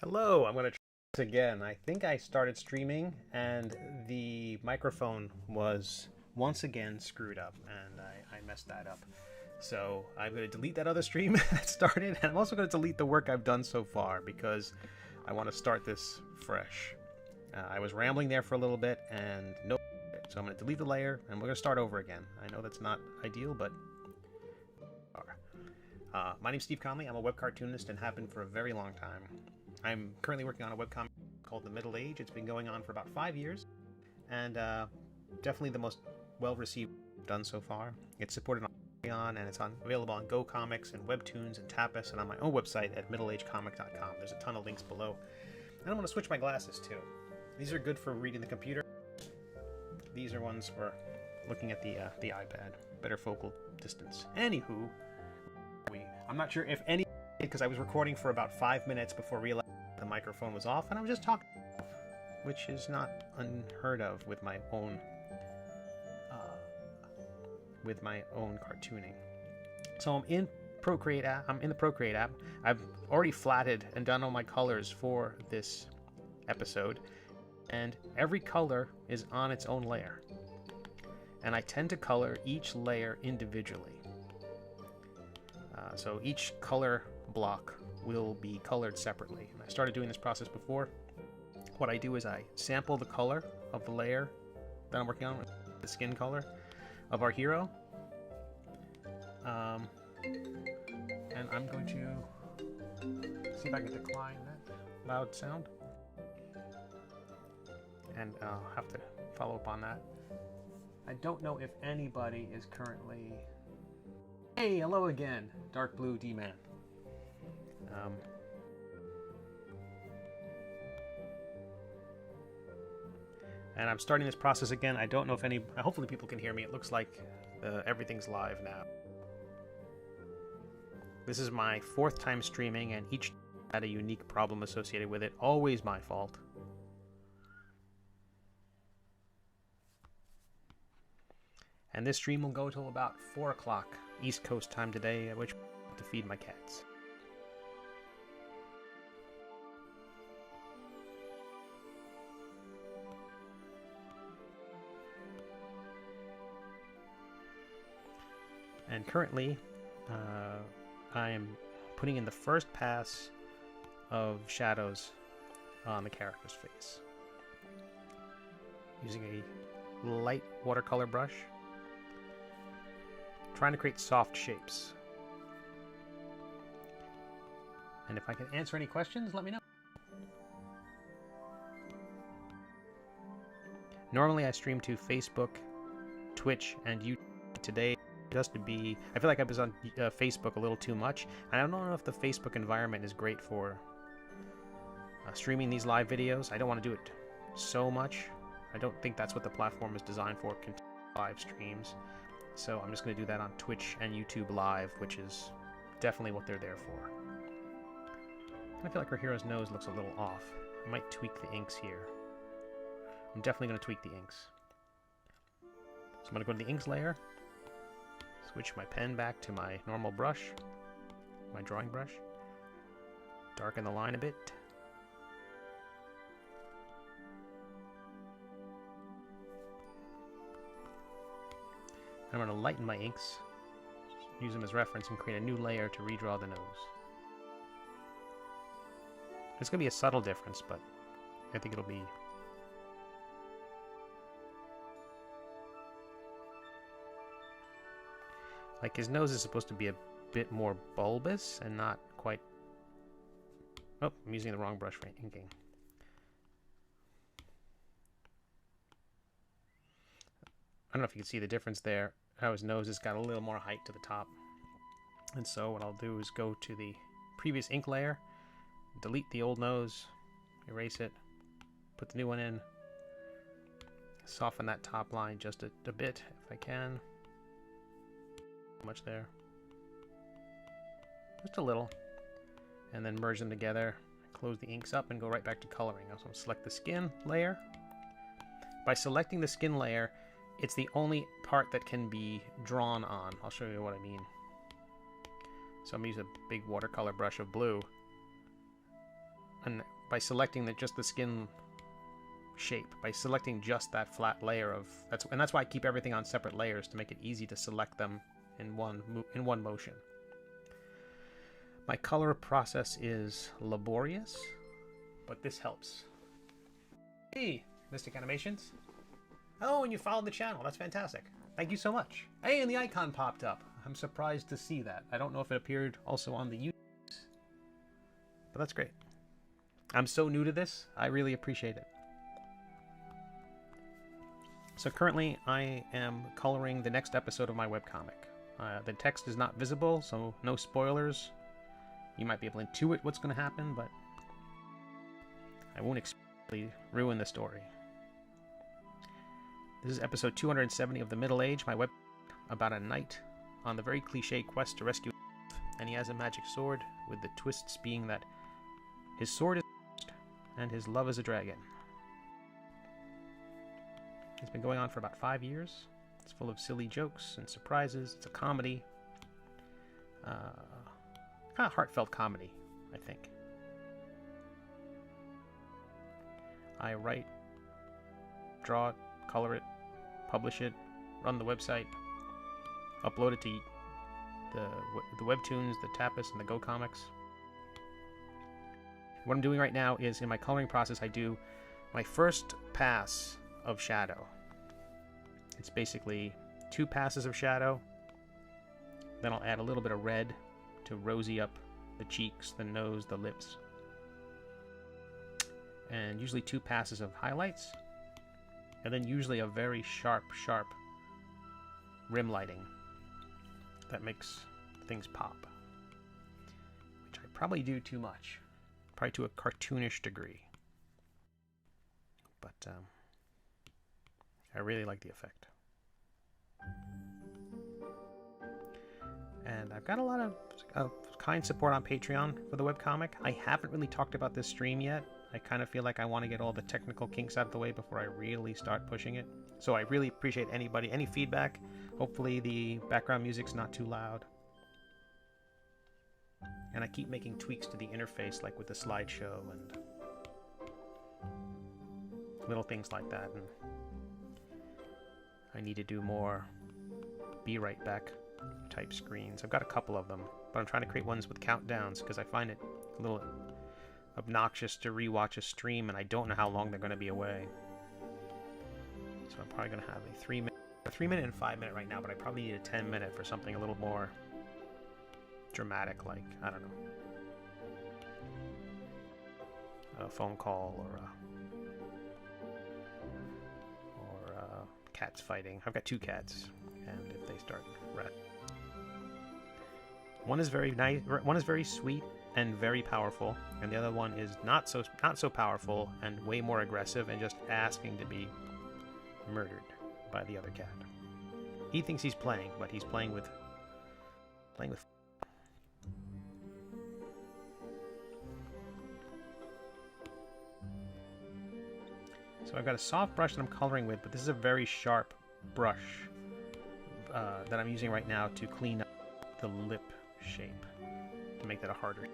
Hello, I'm going to try this again. I think I started streaming and the microphone was once again screwed up and I messed that up. So I'm going to delete that other stream that started, and I'm also going to delete the work I've done so far because I want to start this fresh. I was rambling there for a little bit and no, so I'm going to delete the layer and we're going to start over again. I know that's not ideal, but my name's Steve Conley. I'm a web cartoonist and have been for a very long time. I'm currently working on a webcomic called The Middle Age. It's been going on for about 5 years, and definitely the most well-received done so far. It's supported on Patreon, and it's available on GoComics and WEBTOONs and Tapas, and on my own website at middleagecomic.com. There's a ton of links below. And I'm going to switch my glasses, too. These are good for reading the computer. These are ones for looking at the iPad. Better focal distance. Anywho, I'm not sure if any, because I was recording for about 5 minutes before realizing the microphone was off, and I was just talking, which is not unheard of with my own cartooning. So I'm in Procreate app. I'm in the Procreate app. I've already flatted and done all my colors for this episode, and every color is on its own layer. And I tend to color each layer individually. So each color block will be colored separately. And I started doing this process before. What I do is I sample the color of the layer that I'm working on, the skin color of our hero. And I'm going to see if I can decline that loud sound. And I'll have to follow up on that. I don't know if anybody is currently... Hey, hello again, Dark Blue D-Man. And I'm starting this process again. I don't know if any... Hopefully people can hear me. It looks like everything's live now. This is my 4th time streaming, and each had a unique problem associated with it. Always my fault. And this stream will go till about 4 o'clock East Coast time today, at which point I have to feed my cats. And currently, I am putting in the first pass of shadows on the character's face using a light watercolor brush, trying to create soft shapes. And if I can answer any questions, let me know. Normally I stream to Facebook, Twitch, and YouTube. Today, just to be... I feel like I was on Facebook a little too much. And I don't know if the Facebook environment is great for streaming these live videos. I don't want to do it so much. I don't think that's what the platform is designed for, live streams. So I'm just going to do that on Twitch and YouTube Live, which is definitely what they're there for. I feel like our hero's nose looks a little off. I might tweak the inks here. I'm definitely going to tweak the inks. So I'm going to go to the inks layer, switch my pen back to my normal brush, my drawing brush, darken the line a bit. I'm going to lighten my inks, use them as reference, and create a new layer to redraw the nose. It's going to be a subtle difference, but I think it'll be... Like, his nose is supposed to be a bit more bulbous and not quite... Oh, I'm using the wrong brush for inking. I don't know if you can see the difference there, how his nose has got a little more height to the top. And so what I'll do is go to the previous ink layer, delete the old nose, erase it, put the new one in, soften that top line just a bit if I can. Not much there. Just a little. And then merge them together, close the inks up, and go right back to coloring. So I'll select the skin layer. By selecting the skin layer, it's the only part that can be drawn on. I'll show you what I mean. So I'm going to use a big watercolor brush of blue by selecting just the skin shape, by selecting just that flat layer of that's why I keep everything on separate layers, to make it easy to select them in one motion. My color process is laborious, but this helps. Hey, Mystic Animations. Oh, and you followed the channel. That's fantastic. Thank you so much. Hey, and the icon popped up. I'm surprised to see that. I don't know if it appeared also on the YouTube, but that's great. I'm so new to this. I really appreciate it. So currently I am coloring the next episode of my webcomic. The text is not visible, so no spoilers. You might be able to intuit what's going to happen, but I won't explicitly ruin the story. This is episode 270 of The Middle Age, my web about a knight on the very cliche quest to rescue, and he has a magic sword, with the twists being that his sword is and his love is a dragon. It's been going on for about 5 years. It's full of silly jokes and surprises. It's a comedy. Kind of heartfelt comedy, I think. I write, draw it, color it, publish it, run the website, upload it to the Webtoons, the Tapas, and the GoComics. What I'm doing right now is, in my coloring process, I do my first pass of shadow. It's basically 2 passes of shadow. Then I'll add a little bit of red to rosy up the cheeks, the nose, the lips. And usually 2 passes of highlights. And then usually a very sharp rim lighting that makes things pop. Which I probably do too much. Probably to a cartoonish degree. But I really like the effect. And I've got a lot of kind support on Patreon for the webcomic. I haven't really talked about this stream yet. I kind of feel like I want to get all the technical kinks out of the way before I really start pushing it. So I really appreciate any feedback. Hopefully the background music's not too loud. And I keep making tweaks to the interface, like with the slideshow and little things like that. And I need to do more be right back type screens. I've got a couple of them, but I'm trying to create ones with countdowns because I find it a little obnoxious to rewatch a stream and I don't know how long they're going to be away. So I'm probably going to have a 3-minute and 5-minute right now, but I probably need a 10-minute for something a little more dramatic, like, I don't know, a phone call or cats fighting. I've got 2 cats, and if they start one is very nice, one is very sweet and very powerful, and the other one is not so powerful and way more aggressive and just asking to be murdered by the other cat. He thinks he's playing, but he's playing with So I've got a soft brush that I'm coloring with, but this is a very sharp brush that I'm using right now to clean up the lip shape, to make that a harder.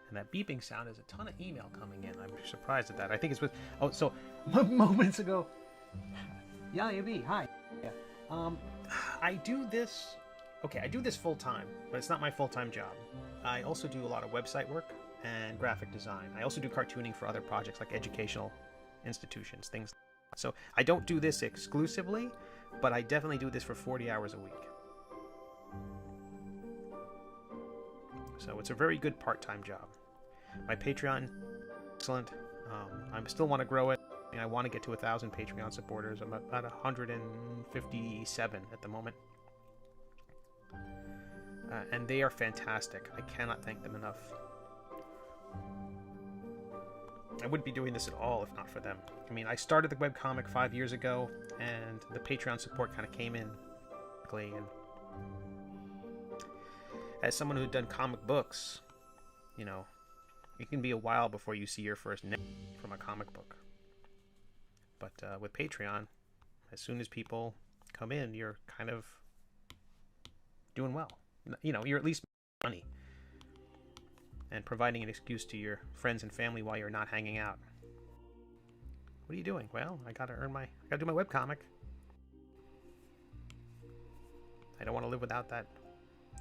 And that beeping sound is a ton of email coming in. I'm surprised at that. I think it's with... Oh, so moments ago... Yeah, AB, hi. Yeah. I do this... Okay, I do this full-time, but it's not my full-time job. I also do a lot of website work and graphic design. I also do cartooning for other projects like educational institutions, things like that. So I don't do this exclusively, but I definitely do this for 40 hours a week. So it's a very good part-time job. My Patreon, excellent. I still want to grow it, and I want to get to 1,000 Patreon supporters. I'm at 157 at the moment. And they are fantastic. I cannot thank them enough. I wouldn't be doing this at all if not for them. I mean, I started the webcomic 5 years ago, and the Patreon support kind of came in quickly. And as someone who'd done comic books, you know, it can be a while before you see your first net from a comic book. But with Patreon, as soon as people come in, you're kind of doing well. You know, you're at least making money. and providing an excuse to your friends and family while you're not hanging out. What are you doing? Well, I gotta do my webcomic. I don't want to live without that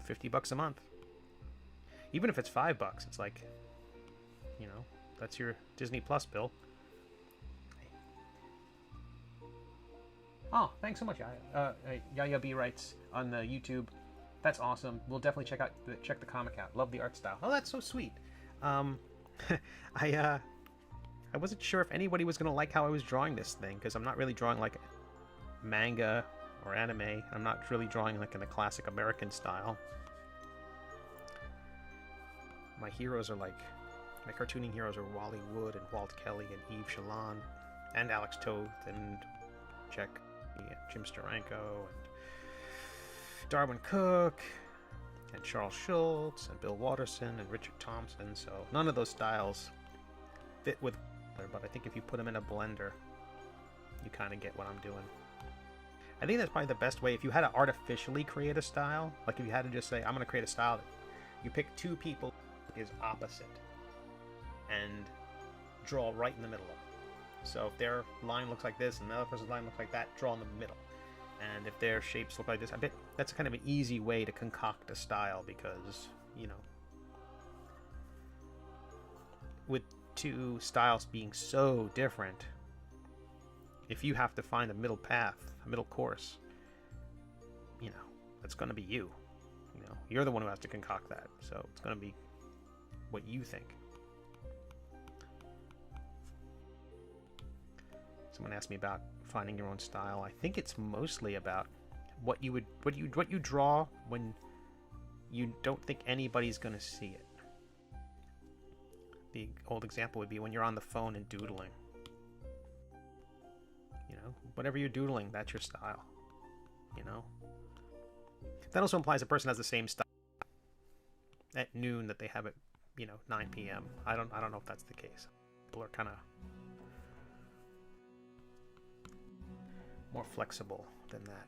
$50 a month. Even if it's $5, it's like, you know, that's your Disney Plus bill. Oh, thanks so much, Yaya. Yaya B writes on the YouTube, that's awesome. We'll definitely check the comic out. Love the art style. Oh, that's so sweet. I wasn't sure if anybody was gonna like how I was drawing this thing, because I'm not really drawing like manga or anime. I'm not really drawing like in the classic American style. My heroes are like, my cartooning heroes are Wally Wood and Walt Kelly and Eve Shalon and Alex Toth and Jim Steranko and Darwin Cook and Charles Schultz and Bill Watterson and Richard Thompson. So none of those styles fit with, but I think if you put them in a blender, you kind of get what I'm doing. I think that's probably the best way. If you had to artificially create a style, like if you had to just say, I'm going to create a style that you pick two people is opposite and draw right in the middle of it. So if their line looks like this and the other person's line looks like that, draw in the middle. And if their shapes look like this, I bet that's kind of an easy way to concoct a style, because, you know, with two styles being so different, if you have to find a middle path, a middle course, you know, that's going to be you. You know, you're the one who has to concoct that. So it's going to be what you think. Someone asked me about finding your own style. I think it's mostly about what you draw when you don't think anybody's going to see it. The old example would be when you're on the phone and doodling. You know, whatever you're doodling, that's your style. You know, that also implies a person has the same style at noon that they have at, you know, 9 p.m. I don't know if that's the case. People are kind of more flexible than that.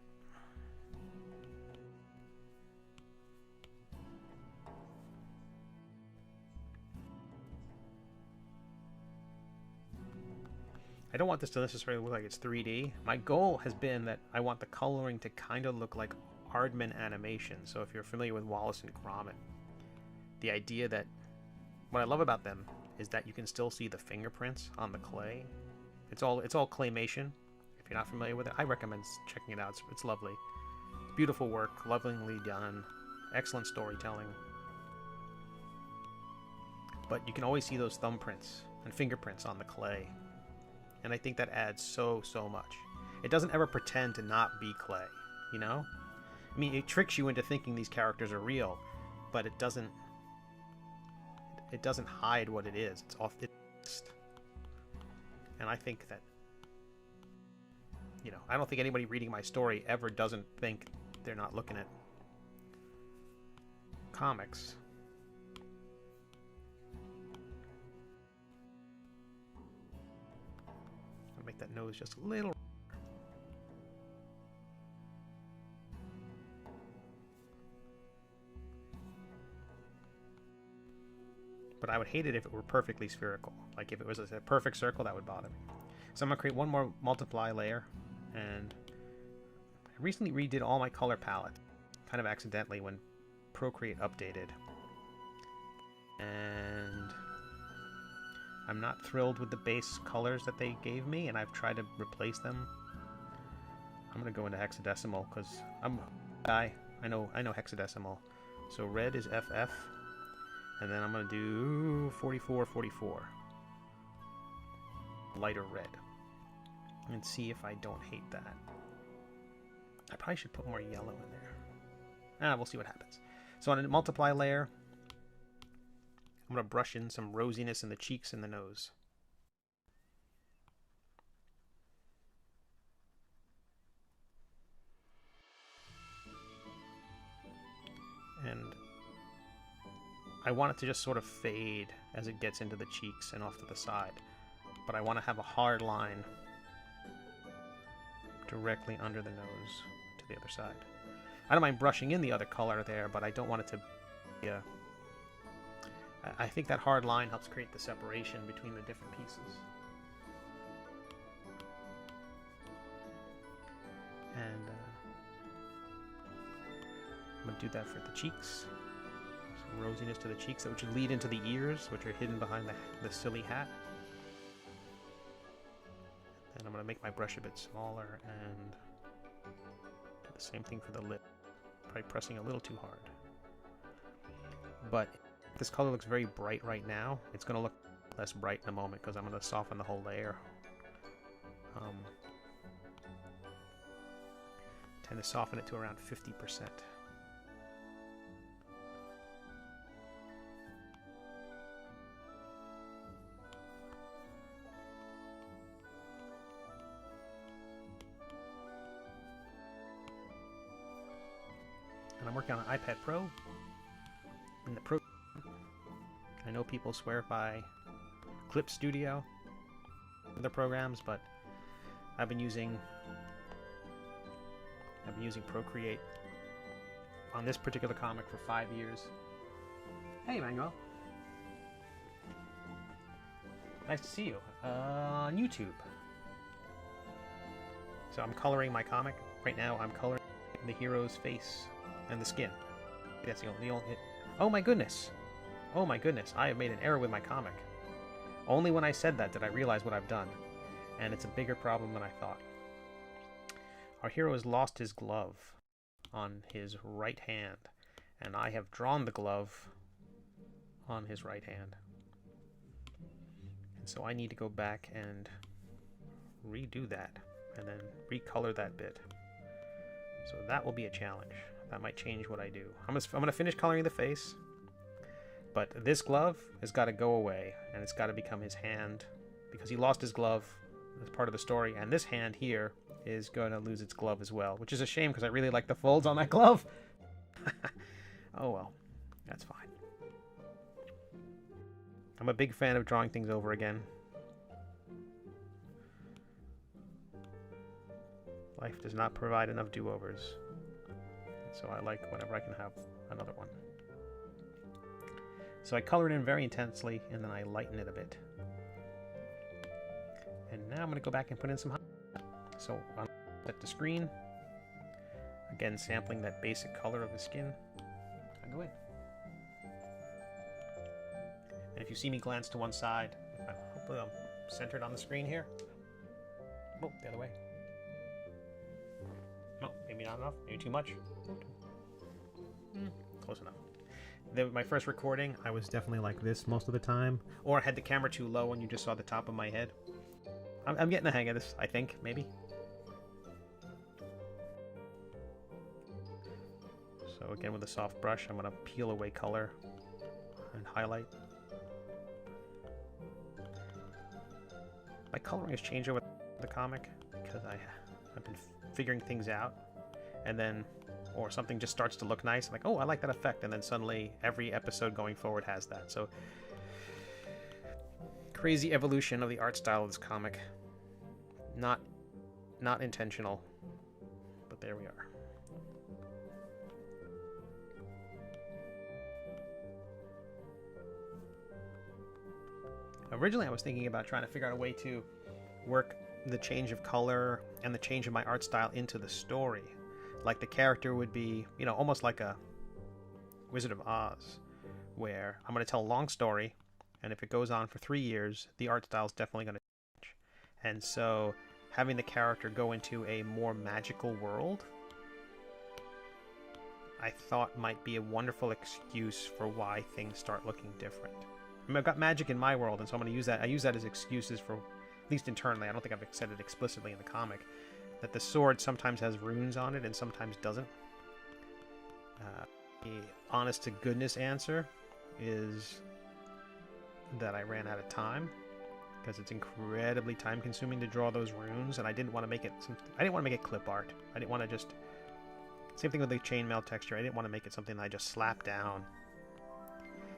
I don't want this to necessarily look like it's 3D. My goal has been that I want the coloring to kind of look like Aardman animation. So if you're familiar with Wallace and Gromit, the idea that what I love about them is that you can still see the fingerprints on the clay. It's all claymation. If you're not familiar with it, I recommend checking it out. It's lovely. Beautiful work, lovingly done, excellent storytelling. But you can always see those thumbprints and fingerprints on the clay. And I think that adds so much. It doesn't ever pretend to not be clay, you know? I mean, it tricks you into thinking these characters are real, but it doesn't hide what it is. It's off. And I think that, you know, I don't think anybody reading my story ever doesn't think they're not looking at comics. I'll make that nose just a little. But I would hate it if it were perfectly spherical. Like if it was a perfect circle, that would bother me. So I'm going to create one more multiply layer. And I recently redid all my color palette, kind of accidentally when Procreate updated. And I'm not thrilled with the base colors that they gave me, and I've tried to replace them. I'm going to go into hexadecimal because I'm a guy. I know hexadecimal. So red is FF. And then I'm going to do 4444. Lighter red. And see if I don't hate that. I probably should put more yellow in there. We'll see what happens. So on a multiply layer, I'm going to brush in some rosiness in the cheeks and the nose. And I want it to just sort of fade as it gets into the cheeks and off to the side. But I want to have a hard line directly under the nose to the other side. I don't mind brushing in the other color there, but I don't want it to be I think that hard line helps create the separation between the different pieces. And I'm going to do that for the cheeks. Some rosiness to the cheeks, which would lead into the ears, which are hidden behind the silly hat. And I'm going to make my brush a bit smaller and do the same thing for the lip. Probably pressing a little too hard. But this color looks very bright right now. It's going to look less bright in a moment because I'm going to soften the whole layer. Tend to soften it to around 50%. And I'm working on an iPad Pro. And the Pro, I know people swear by Clip Studio, other programs, but I've been using Procreate on this particular comic for 5 years. Hey, Manuel. Nice to see you on YouTube. So I'm coloring my comic right now. I'm coloring the hero's face and the skin. That's the only. Oh my goodness! Oh my goodness! I have made an error with my comic. Only when I said that did I realize what I've done, and it's a bigger problem than I thought. Our hero has lost his glove on his right hand, and I have drawn the glove on his right hand. And so I need to go back and redo that, and then recolor that bit. So that will be a challenge. That might change what I do. I'm gonna finish coloring the face, but this glove has got to go away, and it's got to become his hand, because he lost his glove as part of the story, and this hand here is going to lose its glove as well, which is a shame because I really like the folds on that glove. Oh well, that's fine. I'm a big fan of drawing things over again. Life does not provide enough do-overs, so I like whenever I can have another one. So I color it in very intensely, and then I lighten it a bit. And now I'm going to go back and put in some highlights. So I'm set to screen. Again, sampling that basic color of the skin. I go in. And if you see me glance to one side, hopefully I'm centered on the screen here. Oh, the other way. No, maybe not enough. Maybe too much. Close enough. My first recording, I was definitely like this most of the time. Or I had the camera too low and you just saw the top of my head. I'm getting the hang of this, I think, maybe. So again, with a soft brush, I'm going to peel away color and highlight. My coloring has changed over the comic because I've been figuring things out, and then, or something just starts to look nice, I'm like, oh, I like that effect, and then suddenly every episode going forward has that. So crazy evolution of the art style of this comic. Not intentional, but there we are. Originally, I was thinking about trying to figure out a way to work the change of color and the change of my art style into the story. Like the character would be, you know, almost like a Wizard of Oz, where I'm going to tell a long story, and if it goes on for 3 years, the art style is definitely going to change. And so having the character go into a more magical world, I thought might be a wonderful excuse for why things start looking different. I mean, I've got magic in my world, and so I'm going to use that. I use that as excuses for, at least internally, I don't think I've said it explicitly in the comic, that the sword sometimes has runes on it and sometimes doesn't. The honest to goodness answer is that I ran out of time, because it's incredibly time consuming to draw those runes, and I didn't want to make it clip art. I didn't want to just, same thing with the chainmail texture, I didn't want to make it something that I just slap down,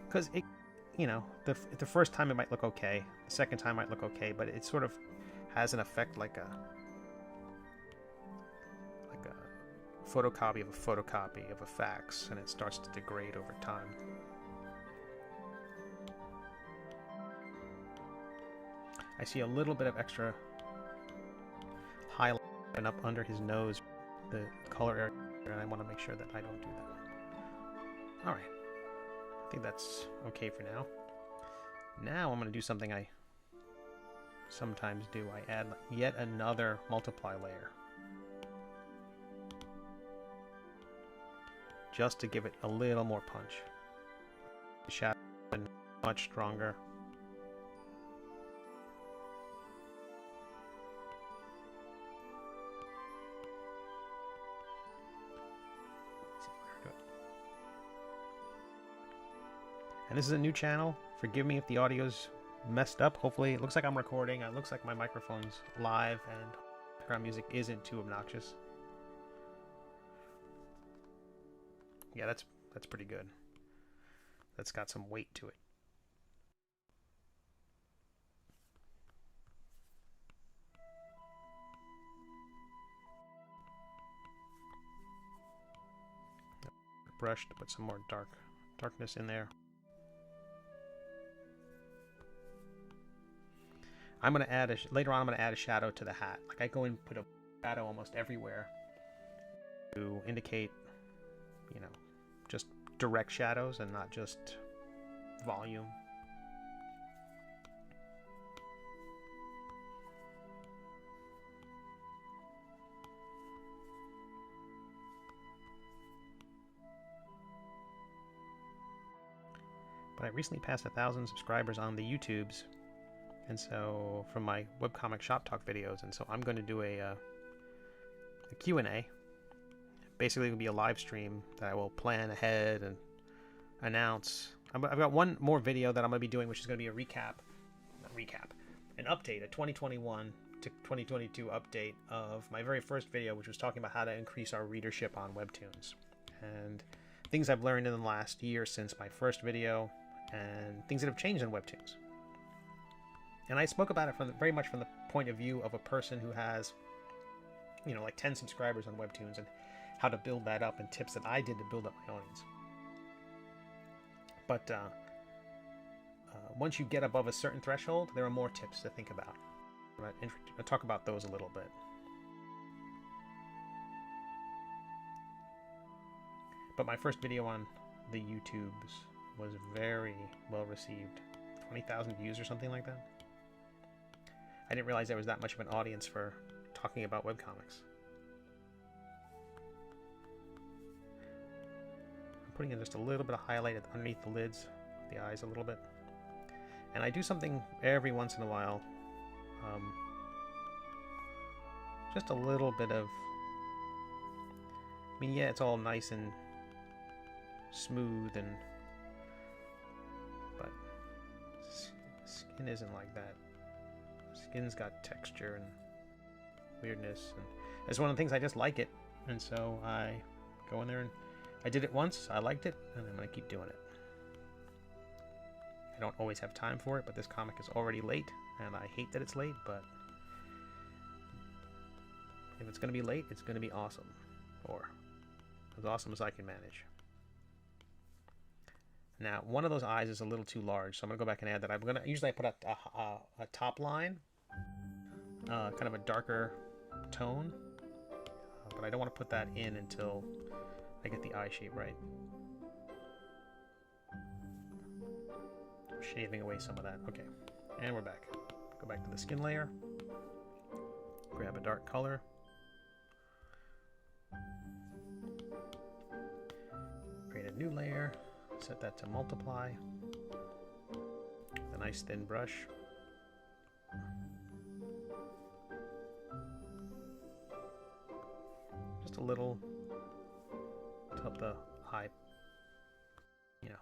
because it, you know, the first time it might look okay, the second time might look okay, but it sort of has an effect like a photocopy of a photocopy of a fax, and it starts to degrade over time. I see a little bit of extra highlight and up under his nose, the color area, and I want to make sure that I don't do that. Alright. I think that's okay for now. Now I'm going to do something I sometimes do. I add yet another multiply layer. Just to give it a little more punch. The shadow is much stronger. And this is a new channel. Forgive me if the audio's messed up. Hopefully, it looks like I'm recording. It looks like my microphone's live and background music isn't too obnoxious. Yeah, that's pretty good. That's got some weight to it. Brush to put some more darkness in there. I'm gonna add later on. I'm gonna add a shadow to the hat. Like I go and put a shadow almost everywhere to indicate, you know, just direct shadows and not just volume. But I recently passed 1,000 subscribers on the YouTubes. And so, from my webcomic shop talk videos, and so I'm going to do a Q&A. Basically, it will be a live stream that I will plan ahead and announce. I've got one more video that I'm going to be doing, which is going to be a an update, a 2021 to 2022 update of my very first video, which was talking about how to increase our readership on Webtoons. And things I've learned in the last year since my first video, and things that have changed in Webtoons. And I spoke about it very much from the point of view of a person who has, you know, like 10 subscribers on Webtoons, and how to build that up, and tips that I did to build up my audience. But once you get above a certain threshold, there are more tips to think about. I'll talk about those a little bit. But my first video on the YouTubes was very well received. 20,000 views or something like that. I didn't realize there was that much of an audience for talking about webcomics. I'm putting in just a little bit of highlight underneath the lids, the eyes a little bit. And I do something every once in a while. Just a little bit of... I mean, yeah, it's all nice and smooth, but skin isn't like that. Skin's got texture and weirdness, and it's one of the things I just like it, and so I go in there, and I did it once, I liked it, and I'm gonna keep doing it. I don't always have time for it, but this comic is already late, and I hate that it's late, but if it's gonna be late, it's gonna be awesome, or as awesome as I can manage. Now, one of those eyes is a little too large, so I'm gonna go back and add that. Usually I put a top line, kind of a darker tone, but I don't want to put that in until I get the eye shape right. Shaving away some of that. Okay, and we're back. Go back to the skin layer. Grab a dark color. Create a new layer. Set that to multiply. With a nice thin brush. Just a little to help the eye, you know,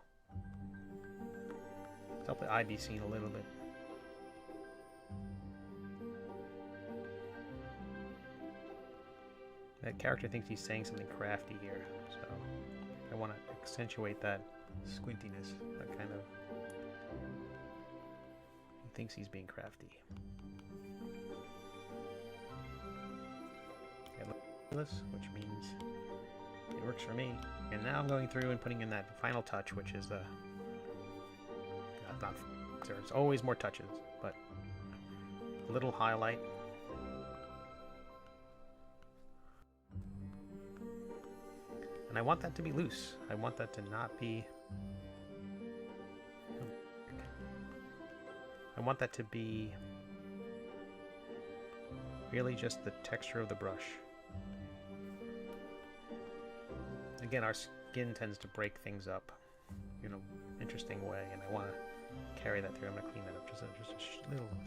to help the eye be seen a little bit. That character thinks he's saying something crafty here, so I want to accentuate that squintiness, that kind of... He thinks he's being crafty. Which means it works for me. And now I'm going through and putting in that final touch, which is the... there's always more touches, but little highlight. And I want that to be loose. I want that to not be... I want that to be really just the texture of the brush. Again, our skin tends to break things up in an interesting way, and I want to carry that through. I'm going to clean that up just a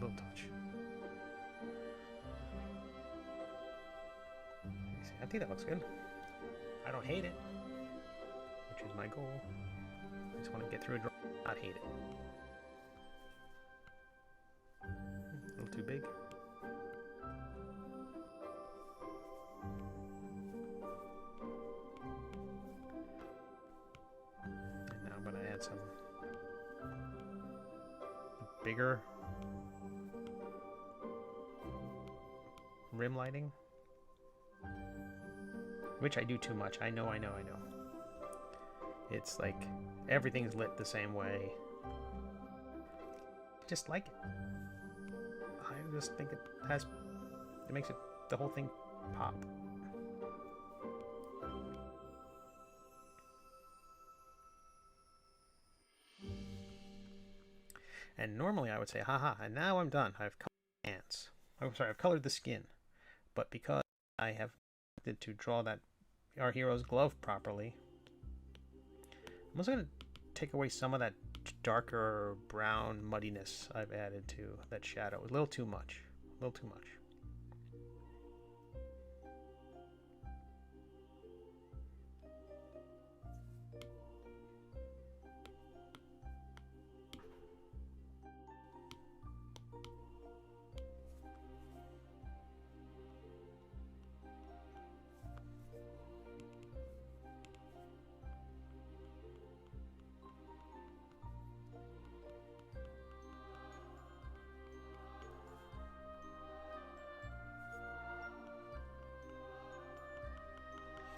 little touch. I think that looks good. I don't hate it, which is my goal. I just want to get through a drawing, not hate it. A little too big. And now I'm going to add some bigger rim lighting. Which I do too much. I know. It's like everything's lit the same way. Just like it. I just think it makes it the whole thing pop. And normally I would say, haha, and now I'm done. I've colored the hands. I'm sorry, I've colored the skin. But because I have to draw that our hero's glove properly, I'm also going to take away some of that darker brown muddiness I've added to that shadow. A little too much. A little too much.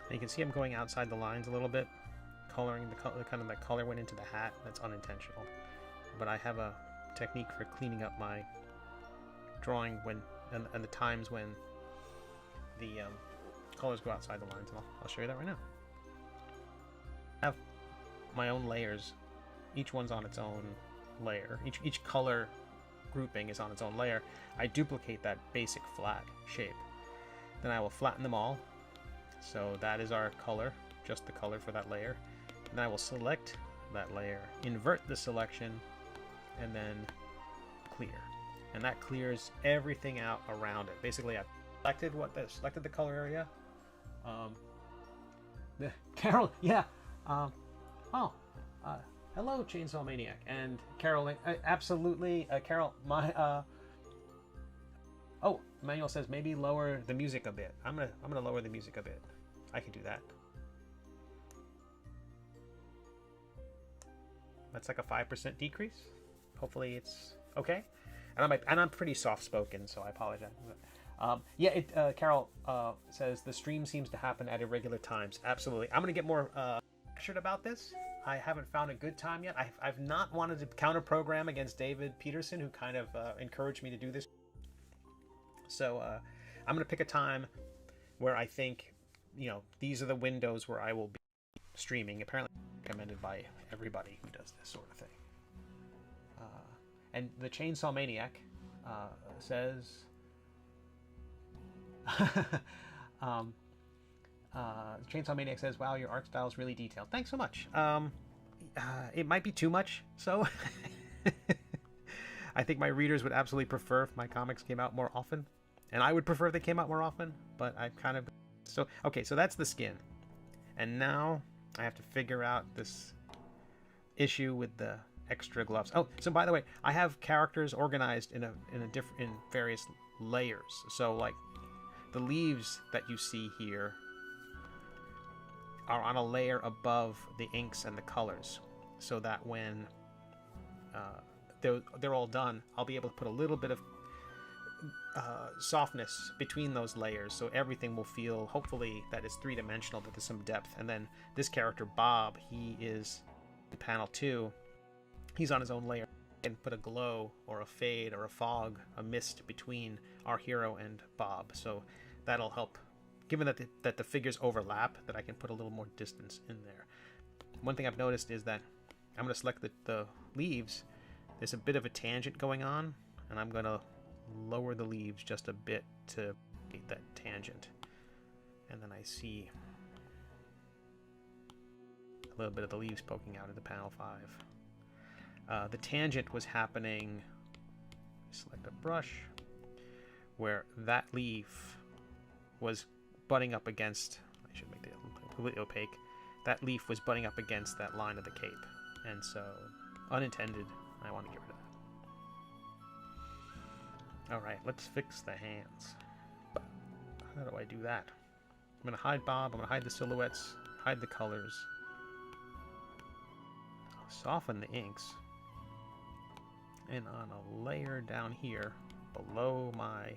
And you can see I'm going outside the lines a little bit, coloring the color, kind of that color went into the hat. That's unintentional, but I have a technique for cleaning up my drawing when and the times when the colors go outside the lines. And I'll show you that right now. I have my own layers. Each one's on its own layer. Each color grouping is on its own layer. I duplicate that basic flat shape. Then I will flatten them all. So that is our color, just the color for that layer. And then I will select that layer, invert the selection, and then clear. And that clears everything out around it. Basically, I've selected the color area. Carol, yeah. Hello, Chainsaw Maniac. And Carol, absolutely, Carol, my oh, Manuel says maybe lower the music a bit. I'm gonna lower the music a bit. I can do that. That's like a 5% decrease. Hopefully it's okay. And I'm pretty soft spoken, so I apologize. Yeah, Carol says the stream seems to happen at irregular times. Absolutely. I'm gonna get more lectured about this. I haven't found a good time yet. I've not wanted to counter program against David Peterson, who kind of encouraged me to do this. So I'm going to pick a time where I think, these are the windows where I will be streaming. Apparently recommended by everybody who does this sort of thing. And the Chainsaw Maniac says... Chainsaw Maniac says, wow, your art style is really detailed. Thanks so much. It might be too much, so... I think my readers would absolutely prefer if my comics came out more often. And I would prefer if they came out more often, but I've kind of... So, okay, so that's the skin. And now I have to figure out this issue with the extra gloves. Oh, so by the way, I have characters organized in various layers. So, like, the leaves that you see here are on a layer above the inks and the colors, so that when they're all done, I'll be able to put a little bit of softness between those layers, so everything will feel, hopefully, that it's three-dimensional, but there's some depth. And then this character, Bob, he is in panel 2. He's on his own layer and put a glow or a fade or a fog, a mist between our hero and Bob. So that'll help, given that the figures overlap, that I can put a little more distance in there. One thing I've noticed is that I'm going to select the leaves. There's a bit of a tangent going on, and I'm going to lower the leaves just a bit to get that tangent. And then I see a little bit of the leaves poking out of the panel 5. The tangent was happening, select a brush, where that leaf was butting up against, I should make it completely opaque, that leaf was butting up against that line of the cape. And so, unintended, I want to get rid of that. Alright, let's fix the hands. How do I do that? I'm going to hide Bob, I'm going to hide the silhouettes, hide the colors. I'll soften the inks. And on a layer down here, below my...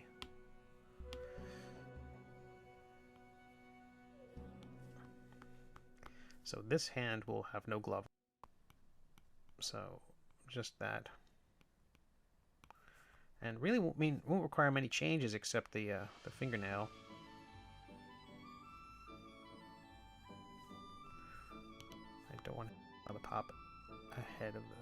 So this hand will have no glove. So, just that. And really won't require many changes except the fingernail. I don't want to pop ahead of the...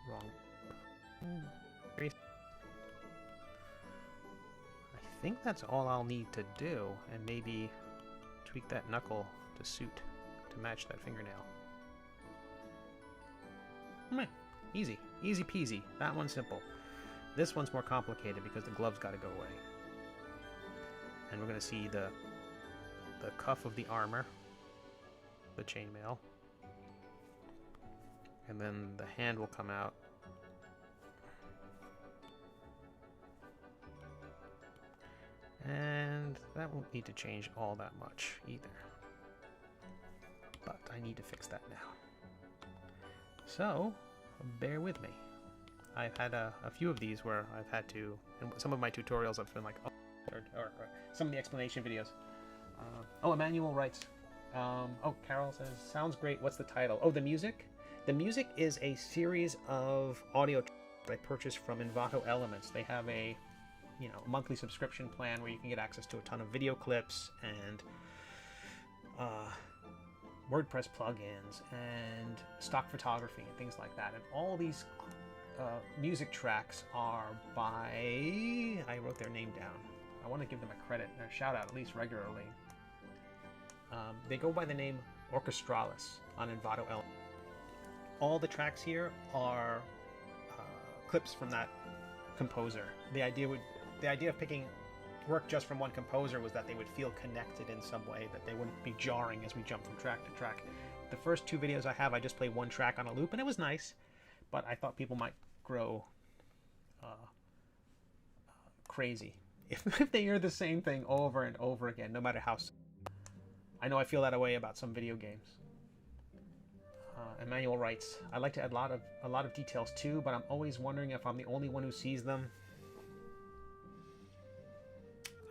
Wrong. I think that's all I'll need to do, and maybe tweak that knuckle to suit, to match that fingernail. Easy. Easy peasy. That one's simple. This one's more complicated because the glove's got to go away. And we're going to see the cuff of the armor, the chainmail, and then the hand will come out. And that won't need to change all that much either. But I need to fix that now. So, bear with me. I've had a few of these where I've had to, in some of my tutorials I've been like, or some of the explanation videos. Emmanuel writes, Carol says, sounds great, what's the title? Oh, the music? The music is a series of audio tracks I purchased from Envato Elements. They have a monthly subscription plan where you can get access to a ton of video clips and WordPress plugins and stock photography and things like that. And all these music tracks are by, I wrote their name down. I want to give them a credit and a shout out at least regularly. They go by the name Orchestralis on Envato Elements. All the tracks here are clips from that composer. The idea of picking work just from one composer was that they would feel connected in some way, that they wouldn't be jarring as we jump from track to track. The first two videos I have, I just played one track on a loop, and it was nice, but I thought people might grow crazy if they hear the same thing over and over again, no matter how... I know I feel that way about some video games. Emmanuel writes, I like to add a lot of details too, but I'm always wondering if I'm the only one who sees them.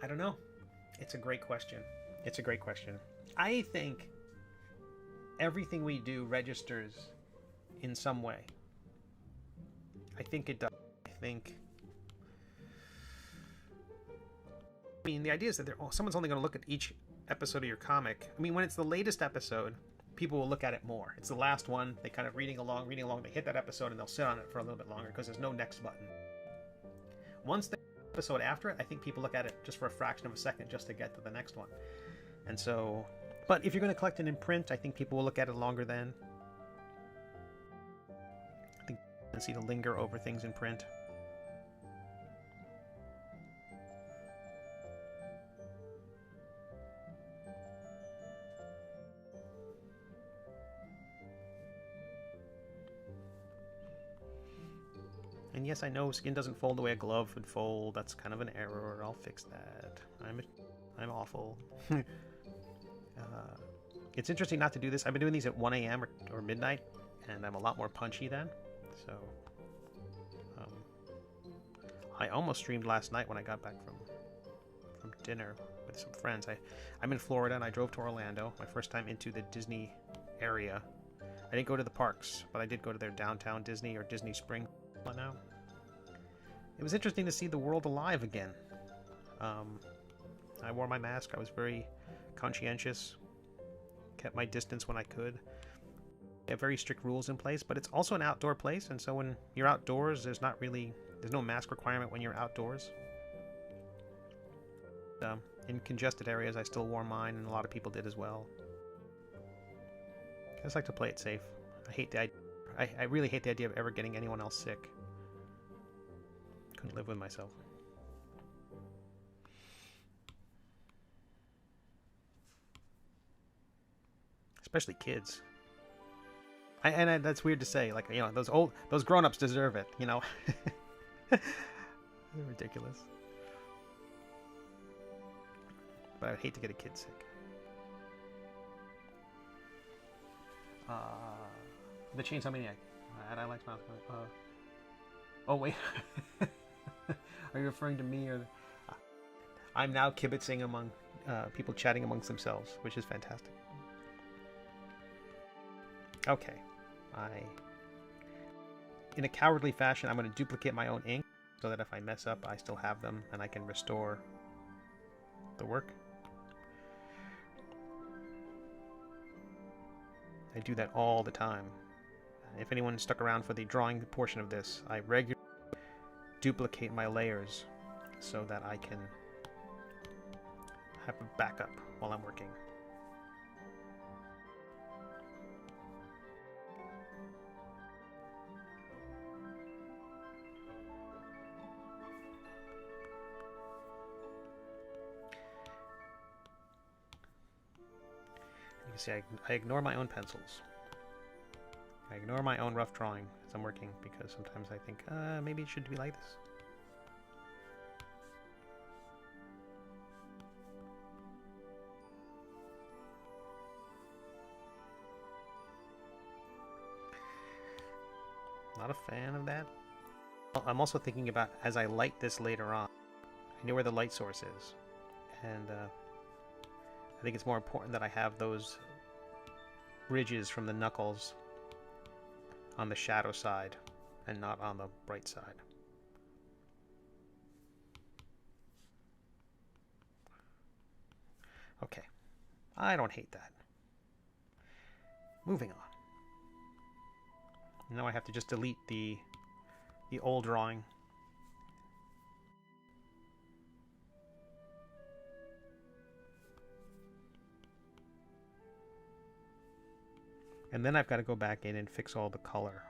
I don't know. It's a great question. It's a great question. I think everything we do registers in some way. I think it does. I mean, the idea is that someone's only going to look at each episode of your comic. I mean, when it's the latest episode, people will look at it more. It's the last one. They kind of reading along. They hit that episode and they'll sit on it for a little bit longer because there's no next button. Once the episode after it, I think people look at it just for a fraction of a second just to get to the next one. And so, but if you're going to collect it in print, I think people will look at it longer then. I think you can see to linger over things in print. And yes, I know skin doesn't fold the way a glove would fold. That's kind of an error. I'll fix that. I'm awful. It's interesting not to do this. I've been doing these at 1 a.m. or midnight, and I'm a lot more punchy then. So, I almost streamed last night when I got back from dinner with some friends. I'm in Florida and I drove to Orlando, my first time into the Disney area. I didn't go to the parks, but I did go to their downtown Disney or Disney Springs now. It was interesting to see the world alive again. I wore my mask. I was very conscientious, kept my distance when I could. They have very strict rules in place, but it's also an outdoor place, and so when you're outdoors, there's no mask requirement when you're outdoors. In congested areas, I still wore mine, and a lot of people did as well. I just like to play it safe. I really hate the idea of ever getting anyone else sick. Couldn't live with myself. Especially kids. That's weird to say. Like, you know, those grown-ups deserve it, you know? They're ridiculous. But I would hate to get a kid sick. The Chainsaw Maniac. I like Smash. Oh, wait. Are you referring to me or... I'm now kibitzing among people chatting amongst themselves, which is fantastic. Okay. In a cowardly fashion, I'm going to duplicate my own ink so that if I mess up, I still have them and I can restore the work. I do that all the time. If anyone stuck around for the drawing portion of this, I regularly duplicate my layers so that I can have a backup while I'm working. You can see I ignore my own pencils. I ignore my own rough drawing as I'm working because sometimes I think, maybe it should be like this. Not a fan of that. I'm also thinking about, as I light this later on, I know where the light source is. And I think it's more important that I have those ridges from the knuckles on the shadow side and not on the bright side. Okay, I don't hate that. Moving on. Now I have to just delete the old drawing. And then I've got to go back in and fix all the color,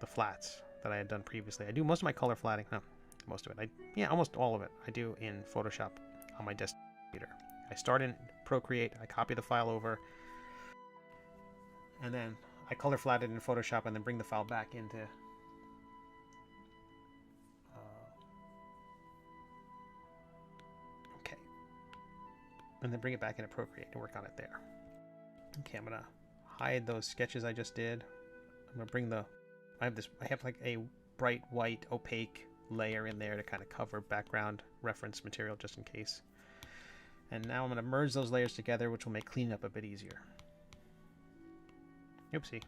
the flats that I had done previously. I do most of my color flatting, no, most of it. Yeah, almost all of it I do in Photoshop on my desktop computer. I start in Procreate, I copy the file over, and then I color flat it in Photoshop and then bring the file back into okay. And then bring it back into Procreate and work on it there. Okay, I'm gonna hide those sketches I just did. I'm gonna bring I have like a bright white opaque layer in there to kind of cover background reference material just in case. And now I'm gonna merge those layers together, which will make cleaning up a bit easier. Oopsie.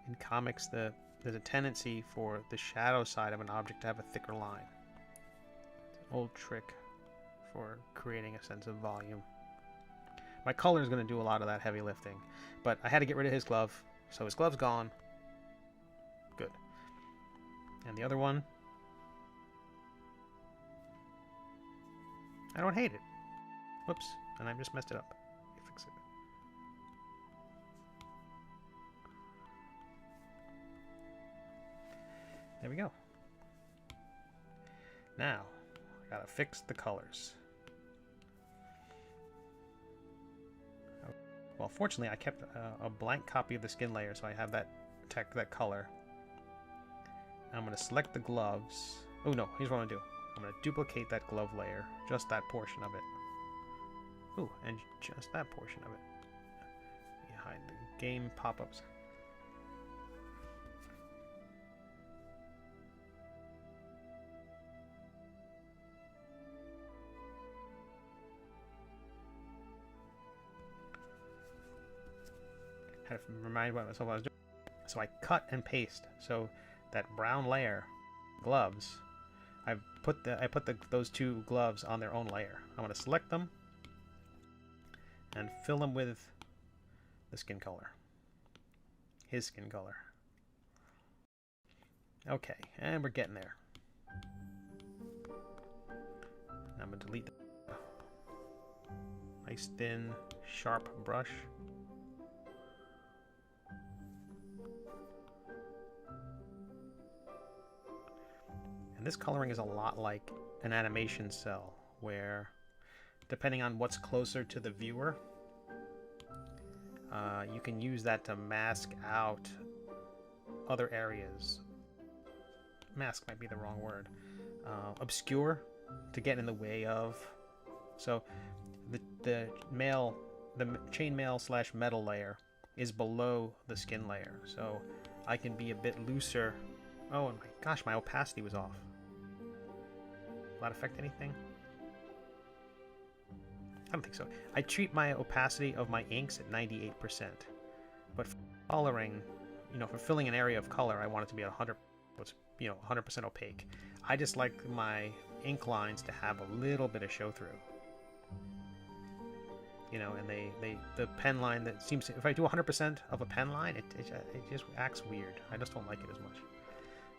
In comics, there's a tendency for the shadow side of an object to have a thicker line. Old trick for creating a sense of volume. My color is going to do a lot of that heavy lifting, but I had to get rid of his glove, so his glove's gone. Good. And the other one, I don't hate it. Whoops, and I just messed it up. Let me fix it. There we go. Now gotta fix the colors. Well, fortunately, I kept a blank copy of the skin layer, so I have that color. I'm gonna select the gloves. Oh no, here's what I'm gonna do. I'm gonna duplicate that glove layer, just that portion of it. Ooh, and just that portion of it. Behind the game pop-ups. Had to remind myself what I was doing. So I cut and paste. So that brown layer, gloves, I put those two gloves on their own layer. I'm going to select them and fill them with the skin color. His skin color. Okay, and we're getting there. I'm going to delete the nice thin, sharp brush. And this coloring is a lot like an animation cell, where depending on what's closer to the viewer, you can use that to mask out other areas. Mask might be the wrong word. Obscure, to get in the way of. So the chainmail / metal layer is below the skin layer, so I can be a bit looser. Oh, and my gosh, my opacity was off. Will that affect anything? I don't think so. I treat my opacity of my inks at 98%, but for coloring, for filling an area of color, I want it to be 100%, 100% opaque. I just like my ink lines to have a little bit of show through. And the pen line that seems to, if I do 100% of a pen line, it just acts weird. I just don't like it as much.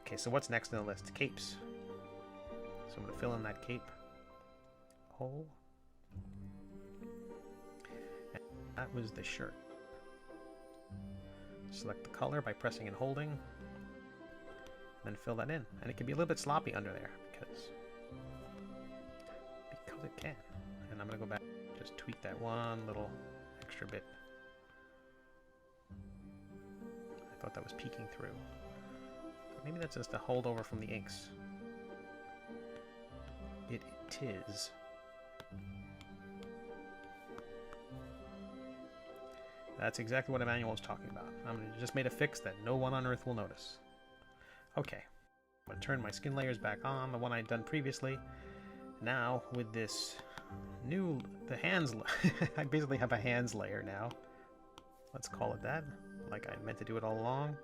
Okay, so what's next on the list? Capes. So I'm going to fill in that cape hole. And that was the shirt. Select the color by pressing and holding. And then fill that in. And it can be a little bit sloppy under there because it can. And I'm going to go back and just tweak that one little extra bit. I thought that was peeking through. Maybe that's just a holdover from the inks. It is. That's exactly what Emmanuel was talking about. I'm going to just made a fix that no one on Earth will notice. Okay. I'm going to turn my skin layers back on, the one I'd done previously. Now, with this the hands, I basically have a hands layer now. Let's call it that, like I meant to do it all along.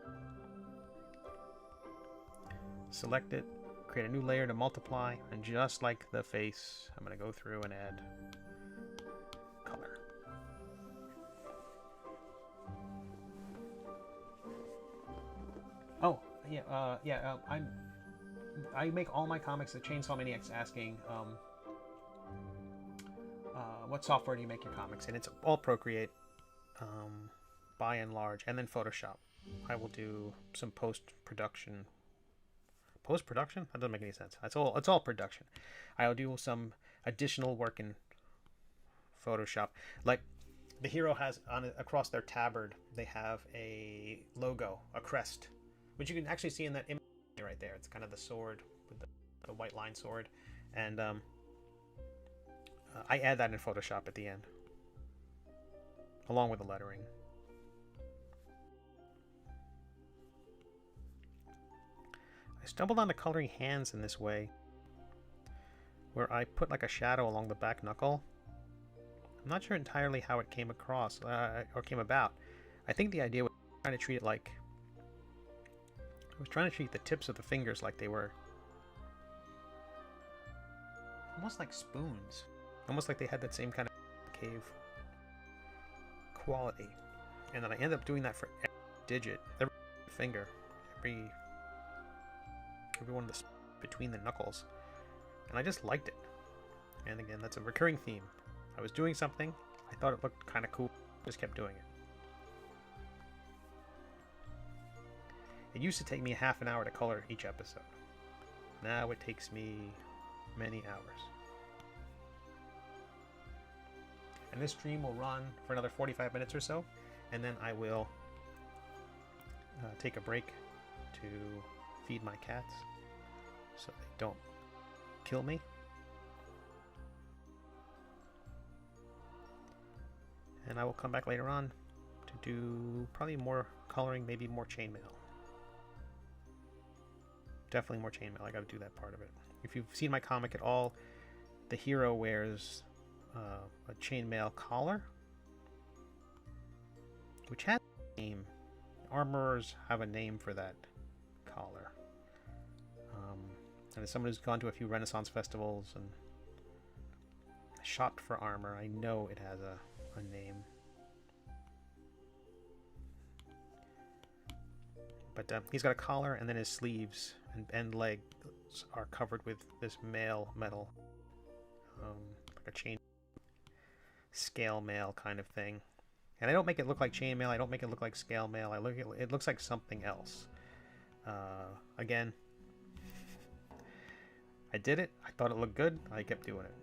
Select it, create a new layer to multiply, and just like the face, I'm going to go through and add color. Oh, yeah, I make all my comics. The Chainsaw Maniac's asking, what software do you make your comics? And it's all Procreate, by and large, and then Photoshop. I will do some post-production. Post-production? That doesn't make any sense. It's all production. I'll do some additional work in Photoshop. Like the hero has across their tabard, they have a logo, a crest, which you can actually see in that image right there. It's kind of the sword with the white line sword, and I add that in Photoshop at the end, along with the lettering. I stumbled onto coloring hands in this way, where I put like a shadow along the back knuckle. I'm not sure entirely how it came across, or came about. I think the idea was trying to treat it like, I was trying to treat the tips of the fingers like they were almost like spoons. Almost like they had that same kind of cave quality. And then I ended up doing that for every digit, every finger, every one of the between the knuckles. And I just liked it. And again, that's a recurring theme. I was doing something, I thought it looked kind of cool, just kept doing it. It used to take me half an hour to color each episode. Now it takes me many hours. And this stream will run for another 45 minutes or so, and then I will take a break to feed my cats so they don't kill me. And I will come back later on to do probably more coloring, maybe more chainmail. Definitely more chainmail. I gotta do that part of it. If you've seen my comic at all, the hero wears a chainmail collar, which has name. Armorers have a name for that collar. And as someone who's gone to a few Renaissance festivals and shopped for armor, I know it has a name. But he's got a collar, and then his sleeves and legs are covered with this mail metal, like a chain scale mail kind of thing. And I don't make it look like chainmail. I don't make it look like scale mail. It looks like something else. Again, I did it. I thought it looked good. I kept doing it.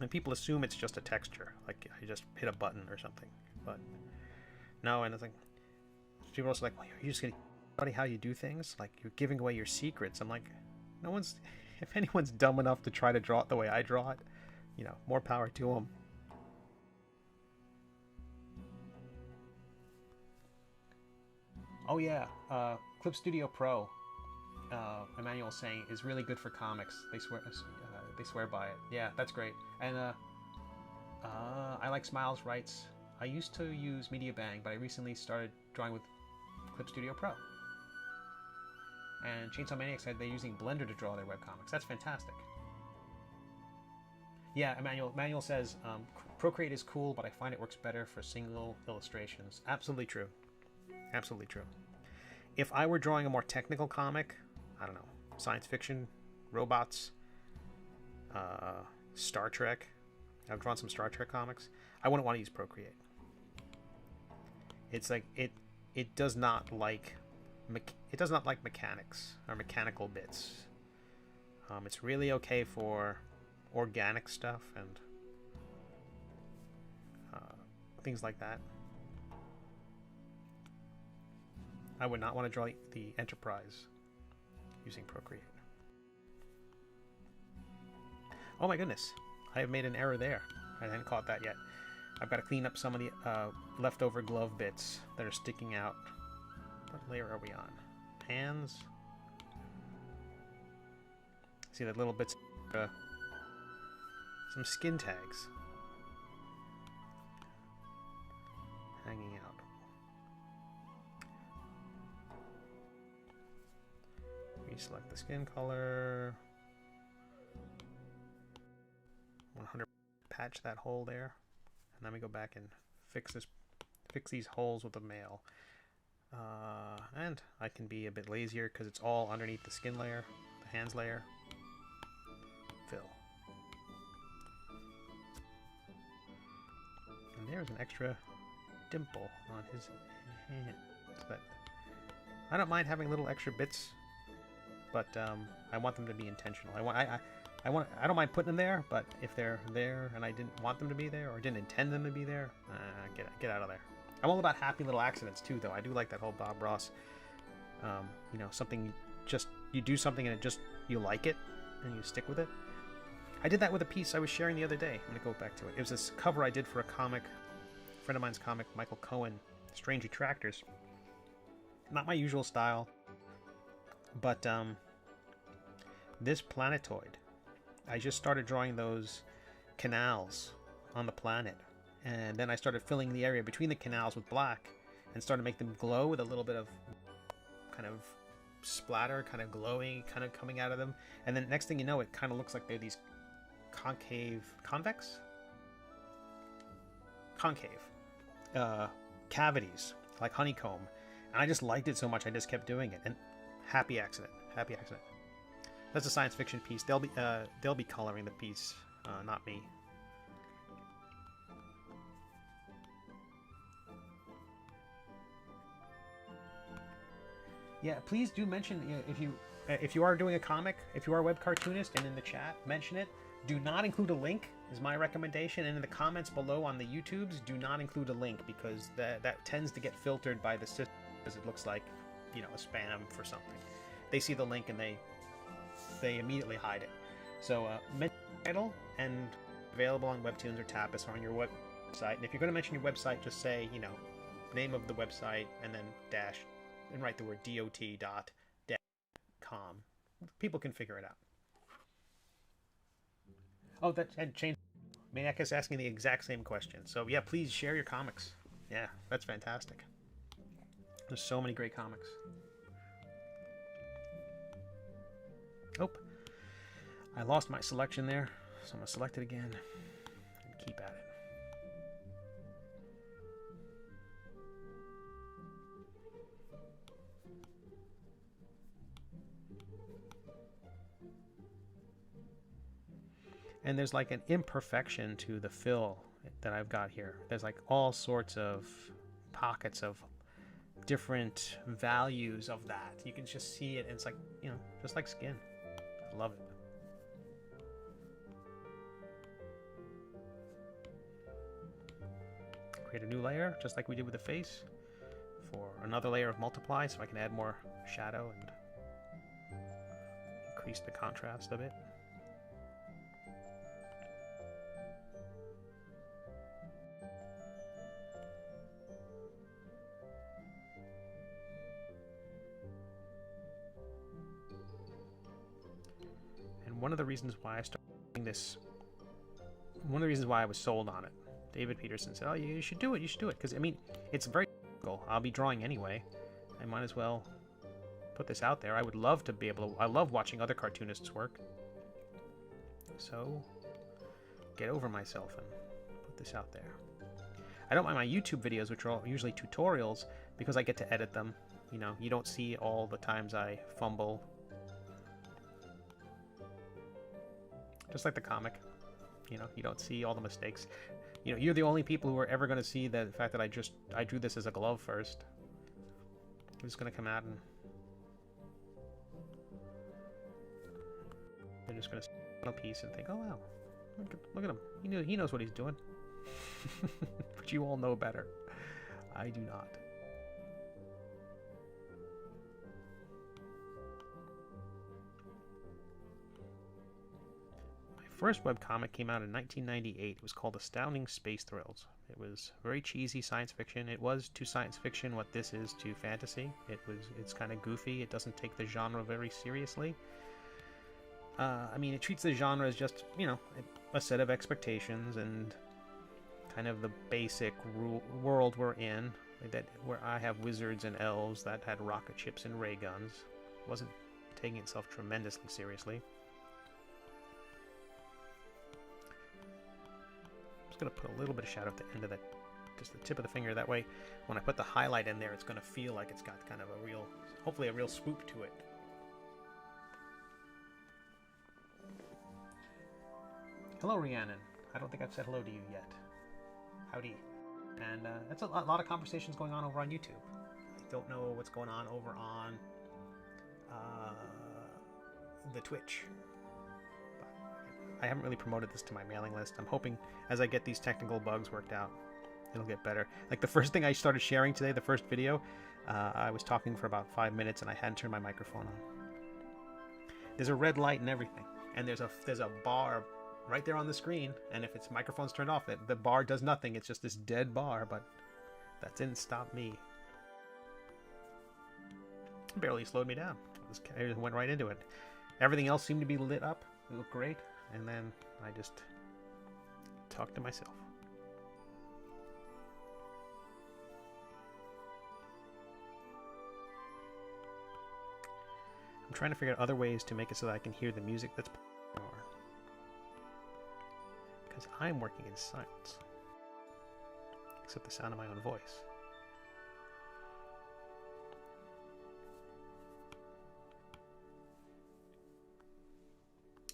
And people assume it's just a texture, like I just hit a button or something. But no, and it's like people are also like, well, you're just gonna tell how you do things, like you're giving away your secrets. I'm like, no one's. If anyone's dumb enough to try to draw it the way I draw it, you know, more power to them. Oh yeah, Clip Studio Pro, Emmanuel's saying, is really good for comics. They swear by it. Yeah, that's great. And I like Smiles writes, I used to use MediaBang, but I recently started drawing with Clip Studio Pro. And Chainsaw Maniac said they're using Blender to draw their webcomics. That's fantastic. Yeah, Emmanuel says, Procreate is cool, but I find it works better for single illustrations. Absolutely true. Absolutely true. If I were drawing a more technical comic, I don't know, science fiction, robots, Star Trek. I've drawn some Star Trek comics. I wouldn't want to use Procreate. It's like it does not like mechanics or mechanical bits. It's really okay for organic stuff and things like that. I would not want to draw the Enterprise using Procreate. Oh my goodness, I have made an error there. I hadn't caught that yet. I've got to clean up some of the leftover glove bits that are sticking out. What layer are we on? Hands? See that little bits, some skin tags hanging out. Reselect the skin color. 100 patch that hole there, and then we go back and fix these holes with the mail. And I can be a bit lazier because it's all underneath the skin layer, the hands layer. Fill. And there's an extra dimple on his hand. But I don't mind having little extra bits, but I want them to be intentional. I don't mind putting them there, but if they're there and I didn't want them to be there or didn't intend them to be there, get out of there. I'm all about happy little accidents too, though. I do like that whole Bob Ross, you know, something just you do something and you like it and you stick with it. I did that with a piece I was sharing the other day. I'm gonna go back to it. It was this cover I did for a comic, a friend of mine's comic, Michael Cohen, Strange Attractors. Not my usual style, but this planetoid. I just started drawing those canals on the planet, and then I started filling the area between the canals with black and started to make them glow with a little bit of kind of splatter, kind of glowing, kind of coming out of them. And then next thing you know, it kind of looks like they're these concave cavities, like honeycomb. And I just liked it so much, I just kept doing it. And happy accident. That's a science fiction piece. They'll be coloring the piece, not me. Yeah, please do mention if you are doing a comic, if you are a web cartoonist, and in the chat mention it. Do not include a link is my recommendation, and in the comments below on the YouTubes, do not include a link because that tends to get filtered by the system because it looks like, you know, a spam for something. They see the link and they immediately hide it. So mention the title and available on WEBTOONs or Tapas or on your website. And if you're going to mention your website, just say, you know, name of the website and then dash and write the word dot.com. People can figure it out. Oh, and change. Maniac is asking the exact same question. So yeah, please share your comics. Yeah, that's fantastic. There's so many great comics. Oh, I lost my selection there, so I'm gonna select it again and keep at it. And there's like an imperfection to the fill that I've got here. There's like all sorts of pockets of different values of that. You can just see it, and it's like, you know, just like skin. I love it. Create a new layer, just like we did with the face, for another layer of multiply, so I can add more shadow and increase the contrast a bit. One of the reasons why I started doing this, one of the reasons why I was sold on it, David Peterson said, oh, you should do it, because I mean, it's very difficult. I'll be drawing anyway. I might as well put this out there. I would love to be able to, I love watching other cartoonists work. So, get over myself and put this out there. I don't mind my YouTube videos, which are usually tutorials, because I get to edit them. You know, you don't see all the times I fumble. Just like the comic, you know, you don't see all the mistakes. You know, you're the only people who are ever going to see the fact that I drew this as a glove first. I'm just going to come out and they're just going to see a piece and think, oh wow, look at him. He knows what he's doing. But you all know better. I do not. First webcomic came out in 1998. It was called Astounding Space Thrills. It was very cheesy science fiction. It was to science fiction what this is to fantasy. It's kind of goofy. It doesn't take the genre very seriously. I mean, it treats the genre as just, you know, a set of expectations and kind of the basic world we're in, where I have wizards and elves that had rocket ships and ray guns. It wasn't taking itself tremendously seriously. Going to put a little bit of shadow at the end of that, just the tip of the finger. That way when I put the highlight in there, it's going to feel like it's got kind of a real, hopefully a real swoop to it. Hello, Rhiannon. I don't think I've said hello to you yet. Howdy. And that's a lot of conversations going on over on YouTube. I don't know what's going on over on the Twitch. I haven't really promoted this to my mailing list. I'm hoping as I get these technical bugs worked out, it'll get better. Like the first thing I started sharing today, the first video, I was talking for about 5 minutes and I hadn't turned my microphone on. There's a red light and everything, and there's a bar right there on the screen, and if its microphone's turned off, the bar does nothing. It's just this dead bar, but that didn't stop me. It barely slowed me down. I just went right into it. Everything else seemed to be lit up. It looked great. And then I just talk to myself. I'm trying to figure out other ways to make it so that I can hear the music that's playing more. Because I'm working in silence. Except the sound of my own voice.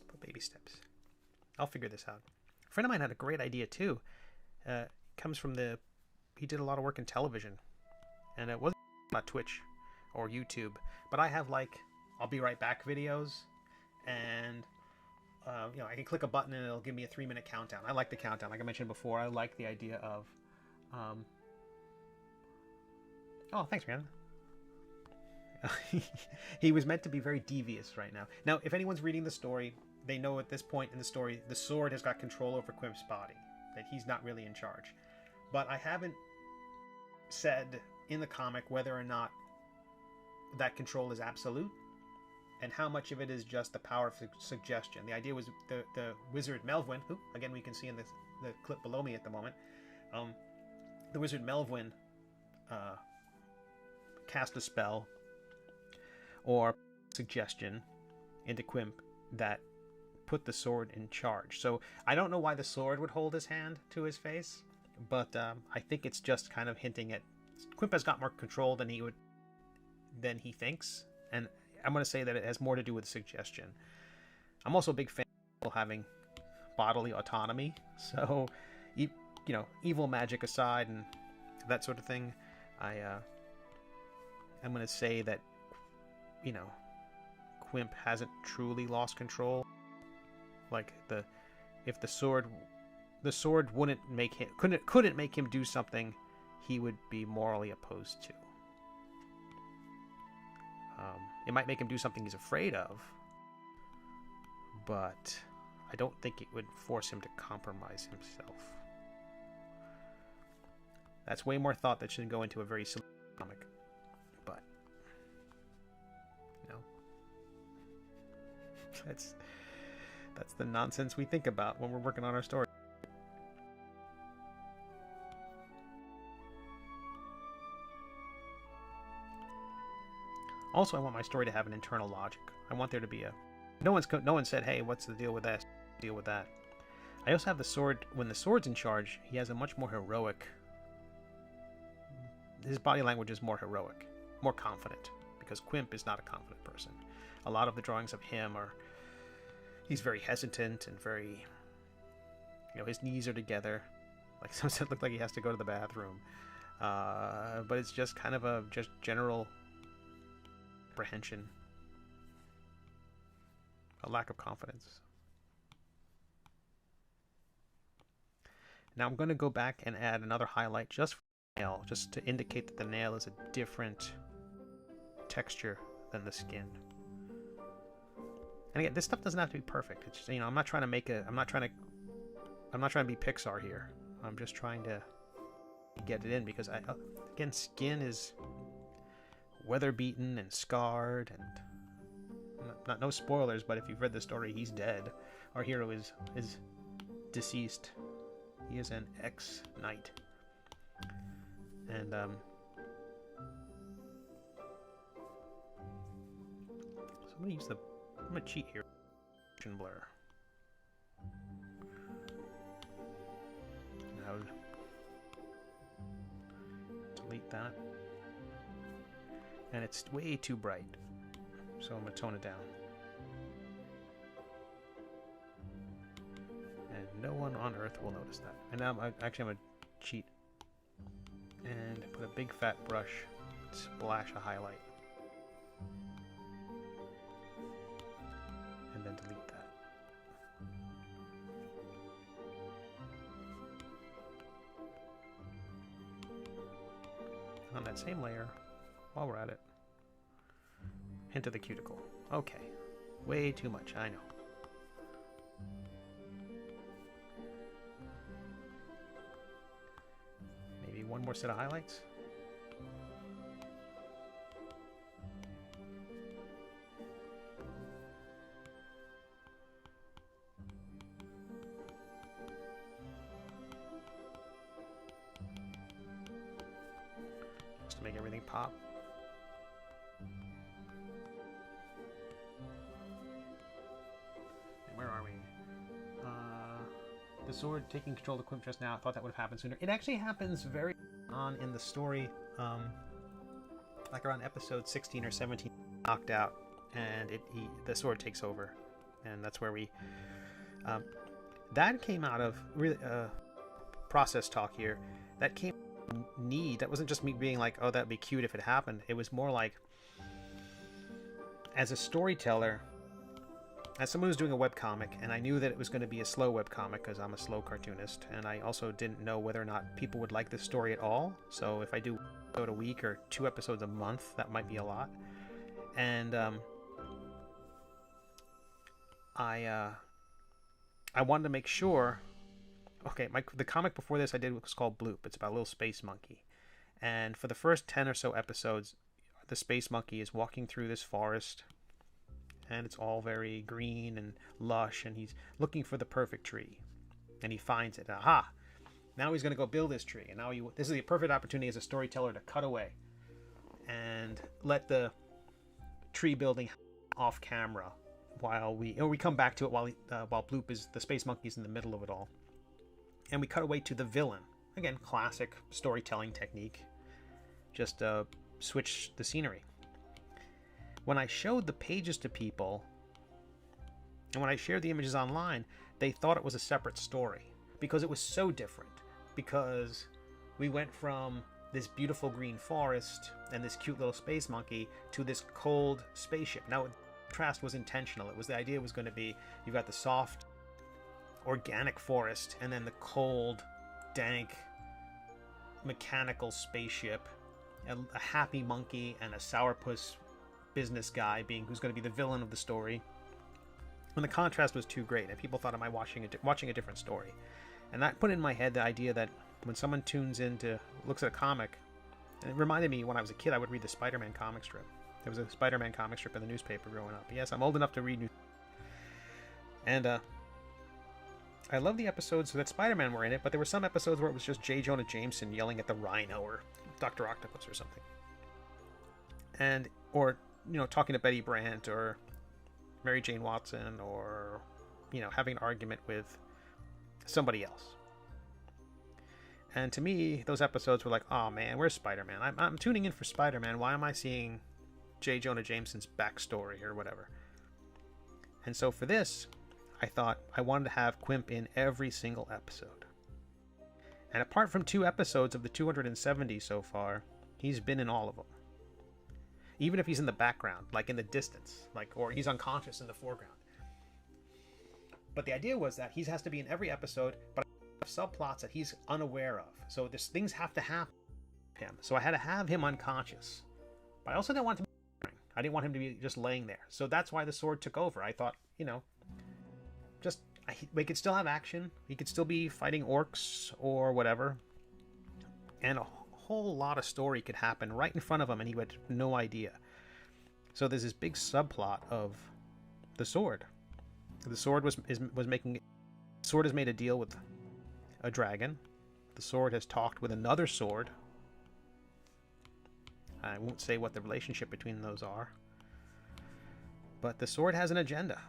But baby steps. I'll figure this out. A friend of mine had a great idea too. Comes from he did a lot of work in television, and it wasn't about Twitch or YouTube, but I have like I'll be right back videos, and you know, I can click a button and it'll give me a 3-minute countdown. I like the countdown, like I mentioned before. I like the idea of oh, thanks, man. He was meant to be very devious right now. Now, if anyone's reading the story, they know at this point in the story, the sword has got control over Quim's body, that he's not really in charge. But I haven't said in the comic whether or not that control is absolute, and how much of it is just the power of suggestion. The idea was the wizard Melvin, who, again, we can see in this the clip below me at the moment. The wizard Melvin cast a spell or suggestion into Quimp that put the sword in charge. So I don't know why the sword would hold his hand to his face, but I think it's just kind of hinting at Quimp has got more control than he thinks, and I'm going to say that it has more to do with suggestion. I'm also a big fan of people having bodily autonomy, so evil magic aside and that sort of thing, I'm going to say that Quimp hasn't truly lost control. Like if the sword wouldn't make him couldn't make him do something he would be morally opposed to. It might make him do something he's afraid of, but I don't think it would force him to compromise himself. That's way more thought that should go into a very silly comic, but that's the nonsense we think about when we're working on our story. Also, I want my story to have an internal logic. I want there to be no one said, "Hey, what's the deal with that? Deal with that." I also have the sword. When the sword's in charge, he has a much more heroic. His body language is more heroic, more confident, because Quimp is not a confident person. A lot of the drawings of him he's very hesitant and very, his knees are together, like some said, look like he has to go to the bathroom. But it's just kind of a just general apprehension, a lack of confidence. Now I'm going to go back and add another highlight just for the nail, just to indicate that the nail is a different texture than the skin. And again, this stuff doesn't have to be perfect. It's just, I'm not trying to be Pixar here. I'm just trying to get it in because again, skin is weather beaten and scarred, and no spoilers, but if you've read the story, he's dead. Our hero is deceased. He is an ex-knight, and so I'm gonna cheat here. Blur. Now delete that. And it's way too bright, so I'm going to tone it down. And no one on Earth will notice that. And now I'm going to cheat and put a big fat brush, splash a highlight, and then delete that. On that same layer, while we're at it, hint of the cuticle. Okay, way too much, I know. Maybe one more set of highlights. Just to make everything pop. Where are we? The sword taking control of the Quimp just now. I thought that would have happened sooner. It actually happens very on in the story, like around episode 16 or 17, knocked out, and the sword takes over, and that's where we. That came out of really process talk here. That came need. That wasn't just me being like, "Oh, that'd be cute if it happened." It was more like, as a storyteller. As someone who's doing a webcomic, and I knew that it was going to be a slow webcomic because I'm a slow cartoonist, and I also didn't know whether or not people would like this story at all. So if I do an episode a week or 2 episodes a month, that might be a lot. And I wanted to make sure. Okay, the comic before this I did was called Bloop. It's about a little space monkey, and for the first 10 or so episodes, the space monkey is walking through this forest. And it's all very green and lush, and he's looking for the perfect tree. and he finds it. Aha! Now he's going to go build this tree, and now this is the perfect opportunity as a storyteller to cut away and let the tree building off camera while we come back to it while Bloop is the space monkey's in the middle of it all, and we cut away to the villain. Again, classic storytelling technique. Just switch the scenery. When I showed the pages to people, and when I shared the images online, they thought it was a separate story because it was so different. Because we went from this beautiful green forest and this cute little space monkey to this cold spaceship. Now, the contrast was intentional. The idea was going to be, you've got the soft, organic forest, and then the cold, dank, mechanical spaceship, a happy monkey, and a sourpuss business guy who's going to be the villain of the story. And the contrast was too great, and people thought, am I watching a different story? And that put in my head the idea that when someone looks at a comic, and it reminded me when I was a kid, I would read the Spider-Man comic strip. There was a Spider-Man comic strip in the newspaper growing up. Yes, I'm old enough to read And I love the episodes that Spider-Man were in it, but there were some episodes where it was just J. Jonah Jameson yelling at the Rhino or Dr. Octopus or something. Or talking to Betty Brant or Mary Jane Watson, or, having an argument with somebody else. And to me, those episodes were like, oh man, where's Spider-Man? I'm tuning in for Spider-Man. Why am I seeing J. Jonah Jameson's backstory or whatever? And so for this, I thought I wanted to have Quimp in every single episode. And apart from 2 episodes of the 270 so far, he's been in all of them. Even if he's in the background, like in the distance, or he's unconscious in the foreground. But the idea was that he has to be in every episode, but subplots that he's unaware of. So things have to happen to him. So I had to have him unconscious. But I also didn't want him to be boring. I didn't want him to be just laying there. So that's why the sword took over. I thought, we could still have action. He could still be fighting orcs or whatever. And a whole lot of story could happen right in front of him and he had no idea. So there's this big subplot of the sword. The sword has made a deal with a dragon. The sword has talked with another sword. I won't say what the relationship between those are. But the sword has an agenda.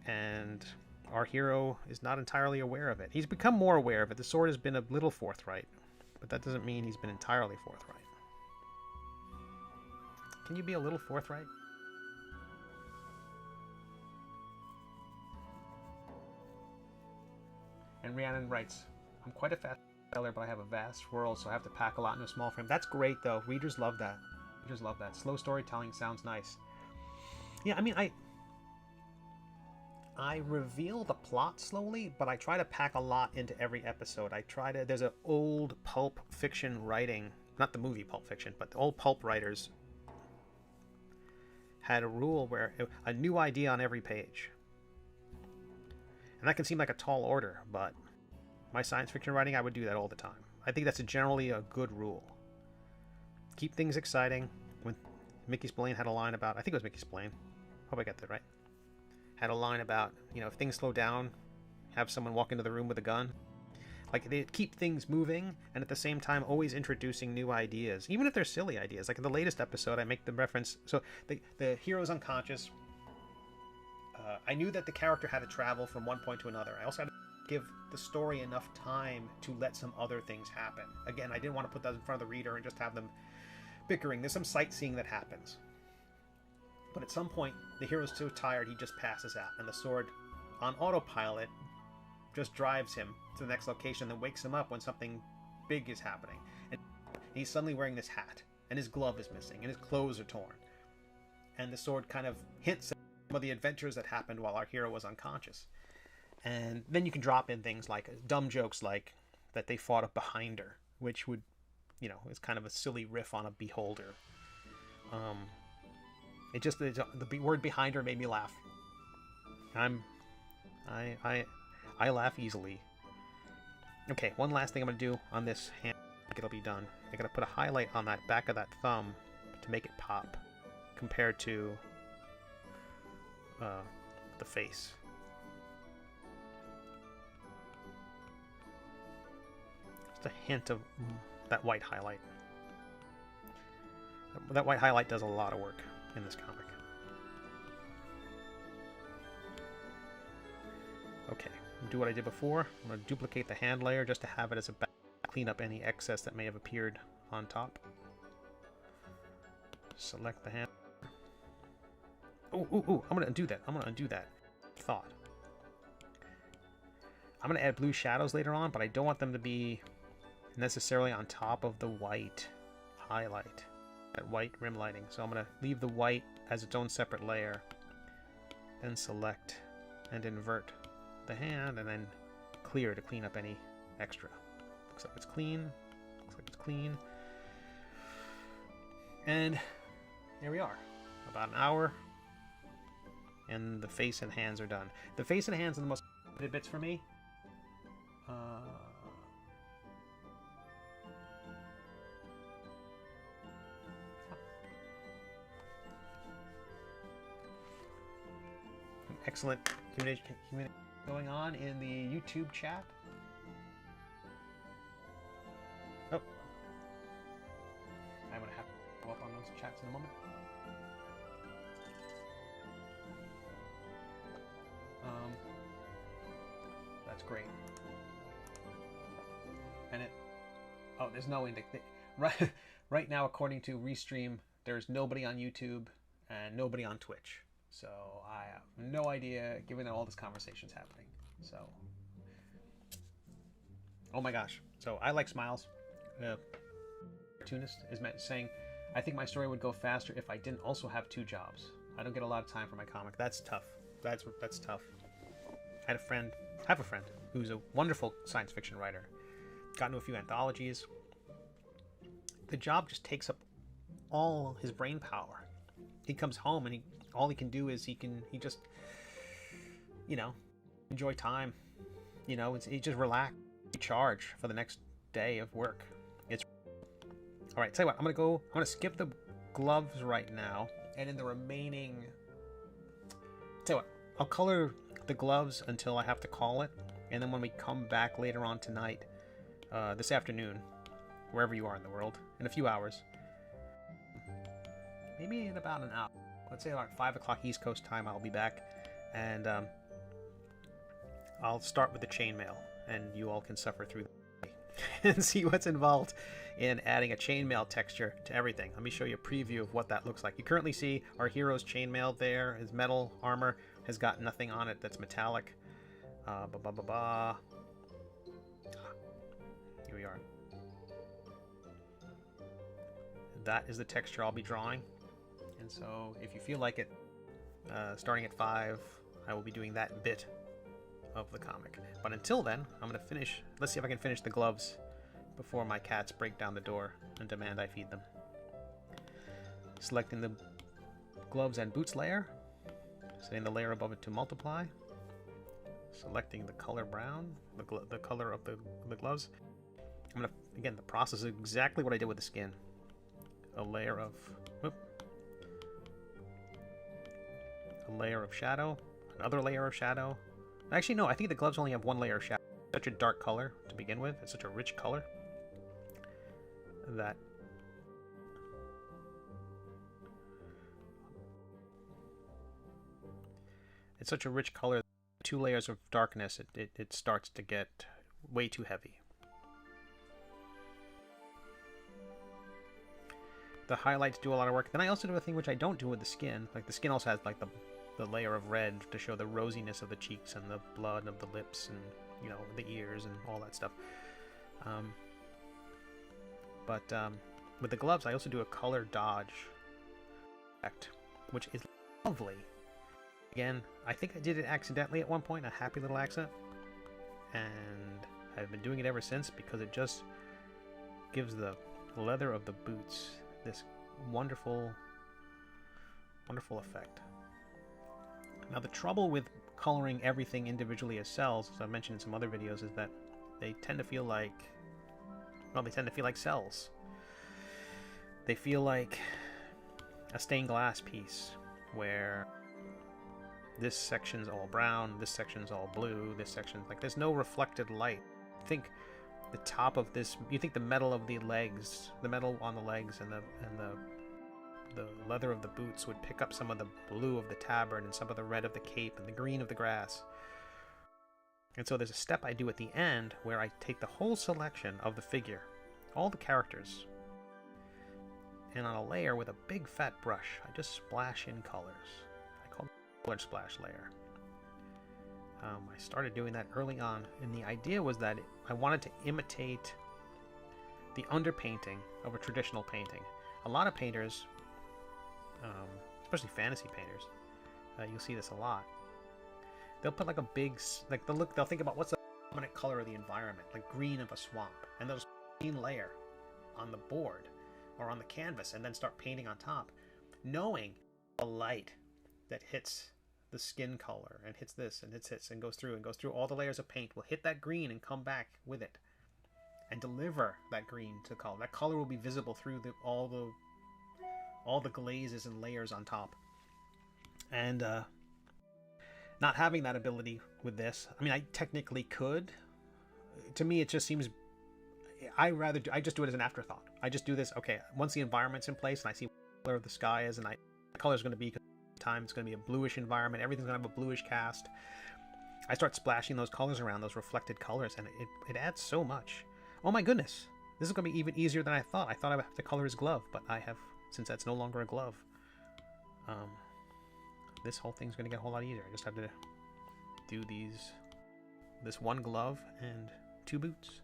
And our hero is not entirely aware of it. He's become more aware of it. The sword has been a little forthright. But that doesn't mean he's been entirely forthright. Can you be a little forthright? And Rhiannon writes, I'm quite a fast seller, but I have a vast world, so I have to pack a lot in a small frame. That's great, though. Readers love that. Readers love that. Slow storytelling sounds nice. Yeah, I mean, I reveal the plot slowly, but I try to pack a lot into every episode. There's an old pulp fiction writing, not the movie Pulp Fiction, but the old pulp writers had a rule where a new idea on every page. And that can seem like a tall order, but my science fiction writing, I would do that all the time. I think that's generally a good rule. Keep things exciting. When Mickey Spillane had a line about, I think it was Mickey Spillane, hope I got that right, had a line about, if things slow down, have someone walk into the room with a gun. Like, they keep things moving, and at the same time always introducing new ideas, even if they're silly ideas. Like in the latest episode, I make the reference, so the hero's unconscious. I knew that the character had to travel from one point to another. I also had to give the story enough time to let some other things happen. Again, I didn't want to put that in front of the reader and just have them bickering. There's some sightseeing that happens. But at some point, the hero's so tired he just passes out, and the sword, on autopilot, just drives him to the next location, then wakes him up when something big is happening. And he's suddenly wearing this hat, and his glove is missing, and his clothes are torn. And the sword kind of hints at some of the adventures that happened while our hero was unconscious. And then you can drop in things like dumb jokes like that they fought up behind her, which would, is kind of a silly riff on a beholder. The word behind her made me laugh. I laugh easily. Okay, one last thing I'm going to do on this hand. I think it'll be done. I'm going to put a highlight on that back of that thumb to make it pop compared to the face. just a hint of that white highlight. That white highlight does a lot of work in this comic. Okay, do what I did before. I'm going to duplicate the hand layer just to have it as a back, clean up any excess that may have appeared on top. Select the hand. Oh, I'm going to undo that. I'm going to undo that thought. I'm going to add blue shadows later on, but I don't want them to be necessarily on top of the white highlight, that white rim lighting. So I'm going to leave the white as its own separate layer, then select and invert the hand, and then clear to clean up any extra. Looks like it's clean. Looks like it's clean. And there we are. About an hour, and the face and hands are done. The face and hands are the most bits for me. Excellent communication going on in the YouTube chat. Oh, I'm gonna have to go up on those chats in a moment. That's great. And it, oh, there's no right now, according to Restream, there's nobody on YouTube and nobody on Twitch. So I have no idea, given that all this conversation's happening. So, oh my gosh. So I like smiles. Cartoonist is saying, I think my story would go faster if I didn't also have 2 jobs. I don't get a lot of time for my comic. That's tough. That's tough. I have a friend who's a wonderful science fiction writer. Got into a few anthologies. The job just takes up all his brain power. He comes home and all he can do is he just, you know, enjoy time. You know, he just relax, recharge for the next day of work. It's all right. Tell you what, I'm gonna skip the gloves right now, and in the remaining, tell you what, I'll color the gloves until I have to call it, and then when we come back later on tonight, this afternoon, wherever you are in the world, in a few hours, maybe in about an hour, let's say around 5 o'clock East Coast time, I'll be back, and I'll start with the chainmail, and you all can suffer through and see what's involved in adding a chainmail texture to everything. Let me show you a preview of what that looks like. You currently see our hero's chainmail there. His metal armor has got nothing on it that's metallic. Here we are. That is the texture I'll be drawing. And so if you feel like it, starting at 5, I will be doing that bit of the comic. But until then, I'm going to finish. Let's see if I can finish the gloves before my cats break down the door and demand I feed them. Selecting the gloves and boots layer, setting the layer above it to multiply, selecting the color brown, the color of the gloves. I'm going to, again, the process is exactly what I did with the skin. A layer of shadow, another layer of shadow. Actually, no, I think the gloves only have 1 layer of shadow. Such a dark color to begin with. It's such a rich color that it's such a rich color. 2 layers of darkness, it starts to get way too heavy. The highlights do a lot of work. Then I also do a thing which I don't do with the skin. Like the skin also has like the layer of red to show the rosiness of the cheeks and the blood of the lips and, you know, the ears and all that stuff. With the gloves, I also do a color dodge effect, which is lovely. Again, I think I did it accidentally at one point, a happy little accident, and I've been doing it ever since because it just gives the leather of the boots this wonderful, wonderful effect. Now the trouble with coloring everything individually as cells, as I've mentioned in some other videos, is that they tend to feel like, well, they tend to feel like cells. They feel like a stained glass piece where this section's all brown, this section's all blue, this section's like, there's no reflected light. I think the top of this, you think the metal of the legs, the metal on the legs and the leather of the boots would pick up some of the blue of the tabard and some of the red of the cape and the green of the grass. And so there's a step I do at the end where I take the whole selection of the figure, all the characters, and on a layer with a big fat brush, I just splash in colors. I call it the color splash layer. I started doing that early on, and the idea was that I wanted to imitate the underpainting of a traditional painting. A lot of painters, especially fantasy painters, you'll see this a lot. They'll put like a big, like they'll think about what's the dominant color of the environment, like green of a swamp, and they'll just put a green layer on the board or on the canvas and then start painting on top, knowing the light that hits the skin color and hits this and hits and goes through all the layers of paint will hit that green and come back with it and deliver that green to the color. That color will be visible through all the glazes and layers on top. And not having that ability with this, I mean, I technically could. To me, it just seems I just do it as an afterthought. I just do this. Okay, once the environment's in place and I see what color the sky is, and the color is going to be, time it's going to be a bluish environment, everything's going to have a bluish cast, I start splashing those colors around, those reflected colors, and it adds so much. Oh my goodness, this is going to be even easier than I thought. I thought I would have to color his glove, but I have, since that's no longer a glove, this whole thing's going to get a whole lot easier. I just have to do this one glove and 2 boots.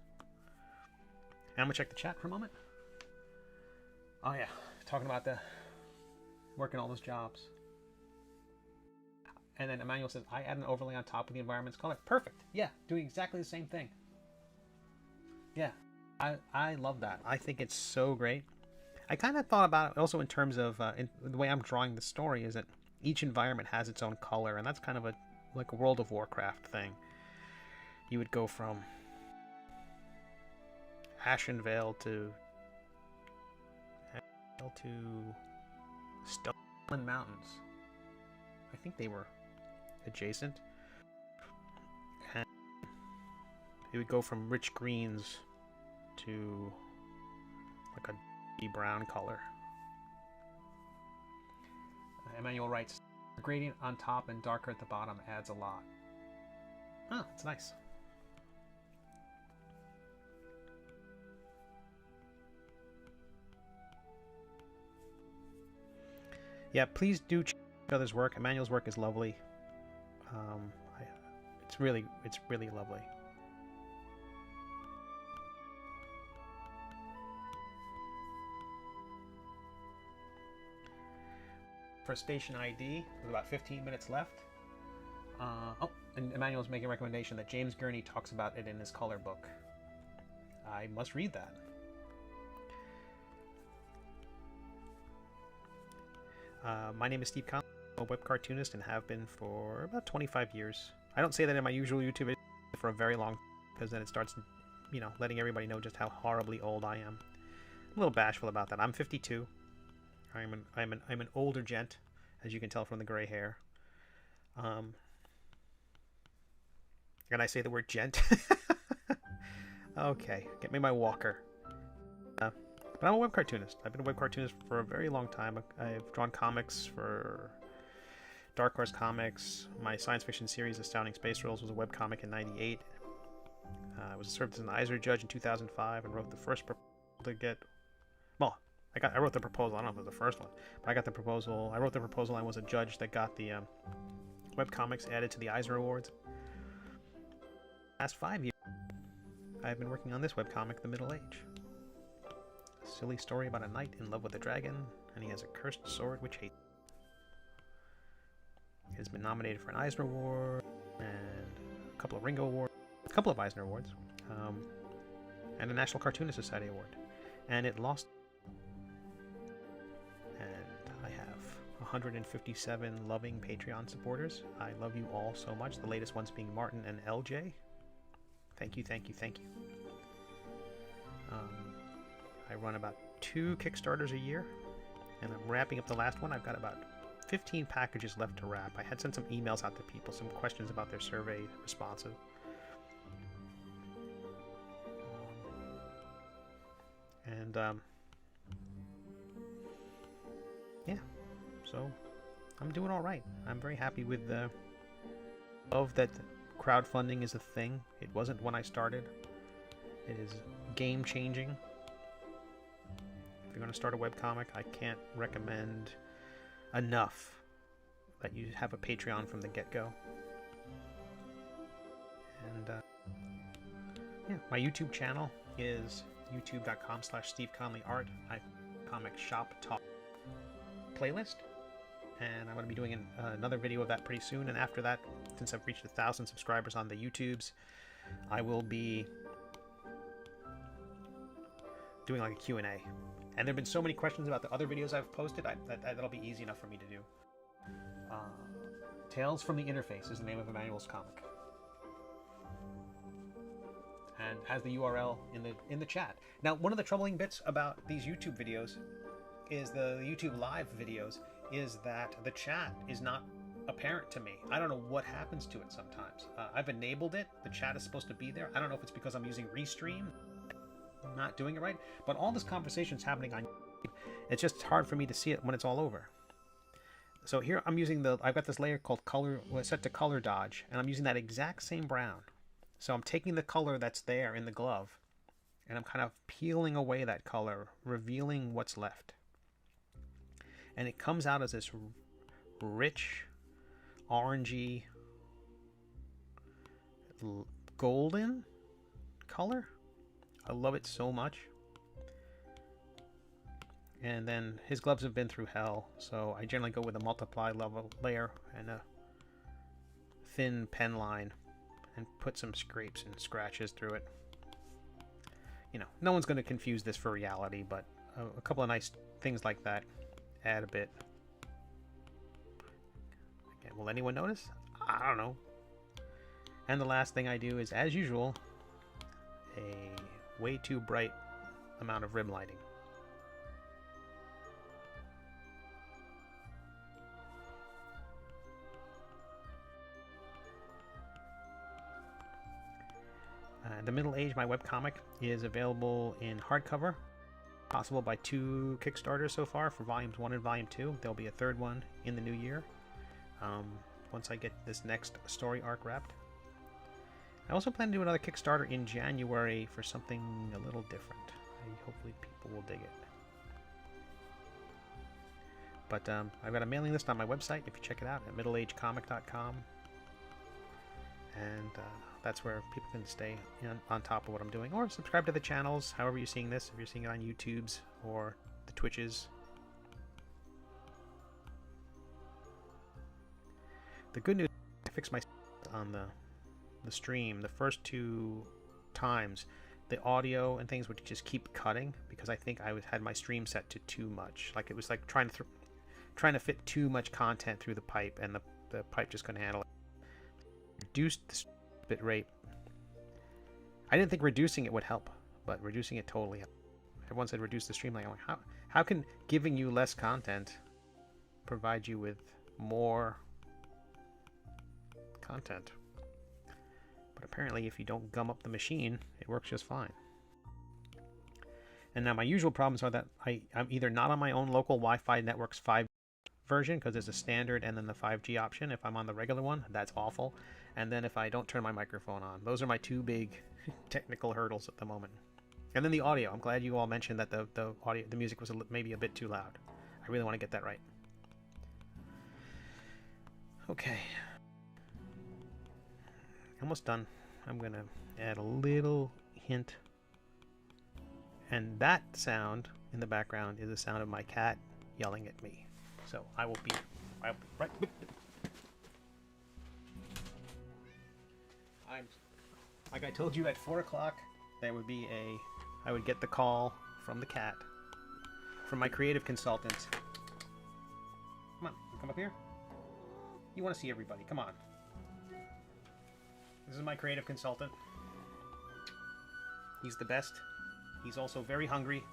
And I'm going to check the chat for a moment. Oh yeah, talking about the working all those jobs. And then Emmanuel says, I add an overlay on top of the environment's color. Perfect. Yeah, doing exactly the same thing. Yeah, I love that. I think it's so great. I kind of thought about it also in terms of the way I'm drawing the story is that each environment has its own color, and that's kind of like a World of Warcraft thing. You would go from Ashenvale to Stoneland Mountains. I think they were adjacent. And it would go from rich greens to like a deep brown color. Emmanuel writes, the gradient on top and darker at the bottom adds a lot. Oh, it's nice. Yeah, please do check each other's work. Emmanuel's work is lovely. It's really lovely. For station ID, with about 15 minutes left. And Emmanuel's making a recommendation that James Gurney talks about it in his color book. I must read that. My name is Steve Conley. I'm a web cartoonist and have been for about 25 years. I don't say that in my usual YouTube video for a very long time, because then it starts, letting everybody know just how horribly old I am. I'm a little bashful about that. I'm 52. I'm an older gent, as you can tell from the gray hair. And I say the word gent. Okay, get me my walker. But I'm a web cartoonist. I've been a web cartoonist for a very long time. I've drawn comics for Dark Horse Comics. My science fiction series, Astounding Space Rules, was a webcomic in '98. I was served as an Eisner judge in 2005 and wrote the first proposal to get... Well, I wrote the proposal. I don't know if it was the first one, but I got the proposal. I wrote the proposal and was a judge that got the webcomics added to the Eisner Awards. Last 5 years, I've been working on this webcomic, The Middle Age. A silly story about a knight in love with a dragon, and he has a cursed sword which hates him. It has been nominated for an Eisner Award, and a couple of Ringo Awards, a couple of Eisner Awards, and a National Cartoonist Society Award. And it lost. And I have 157 loving Patreon supporters. I love you all so much. The latest ones being Martin and LJ. Thank you, thank you, thank you. I run about 2 Kickstarters a year, and I'm wrapping up the last one. I've got about 15 packages left to wrap. I had sent some emails out to people, some questions about their survey responses. And yeah, so I'm doing all right. I'm very happy with the love that crowdfunding is a thing. It wasn't when I started. It is game changing. If you're going to start a webcomic, I can't recommend enough that you have a Patreon from the get-go. And yeah, my YouTube channel is youtube.com/SteveConleyArt. I comic shop talk playlist, and I'm going to be doing another video of that pretty soon. And after that, since I've reached 1,000 subscribers on the YouTubes, I will be doing like a Q&A. And there have been so many questions about the other videos I've posted, that'll be easy enough for me to do. Tales from the Interface is the name of Emmanuel's comic, and has the URL in the chat. Now, one of the troubling bits about these YouTube videos is the YouTube live videos is that the chat is not apparent to me. I don't know what happens to it sometimes. I've enabled it. The chat is supposed to be there. I don't know if it's because I'm using Restream. I'm not doing it right. But all this conversation is happening on YouTube. It's just hard for me to see it when it's all over. So here I'm using I've got this layer called color, set to color dodge, and I'm using that exact same brown. So I'm taking the color that's there in the glove, and I'm kind of peeling away that color, revealing what's left. And it comes out as this rich, orangey, golden color. I love it so much. And then his gloves have been through hell, so I generally go with a multiply level layer and a thin pen line and put some scrapes and scratches through it. You know, no one's going to confuse this for reality, but a couple of nice things like that add a bit. Again, will anyone notice? I don't know. And the last thing I do is, as usual, a way too bright amount of rim lighting. The Middle Age, my webcomic, is available in hardcover, possible by 2 Kickstarters so far for Volumes 1 and Volume 2. There'll be a third one in the new year, once I get this next story arc wrapped. I also plan to do another Kickstarter in January for something a little different. Hopefully people will dig it. But I've got a mailing list on my website if you check it out at middleagecomic.com. And that's where people can stay on top of what I'm doing, or subscribe to the channels however you're seeing this, if you're seeing it on YouTube's or the Twitches. The good news, I fixed my on the stream. The first 2 times the audio and things would just keep cutting because I think I had my stream set to too much. Like it was like trying to fit too much content through the pipe, and the pipe just couldn't handle it. Reduced the bit rate. I didn't think reducing it would help, but reducing it totally helped. Everyone said reduce the streamline. I'm like, how can giving you less content provide you with more content? But apparently if you don't gum up the machine, it works just fine. And now my usual problems are that I'm either not on my own local Wi-Fi network's 5 version, because there's a standard and then the 5G option. If I'm on the regular one, that's awful. And then if I don't turn my microphone on. Those are my 2 big technical hurdles at the moment. And then the audio. I'm glad you all mentioned that the audio, the music was maybe a bit too loud. I really want to get that right. Okay. Almost done. I'm going to add a little hint. And that sound in the background is the sound of my cat yelling at me. So I will be right. Like I told you, at 4 o'clock, there would be I would get the call from the cat, from my creative consultant. Come on, come up here. You want to see everybody, come on. This is my creative consultant. He's the best. He's also very hungry.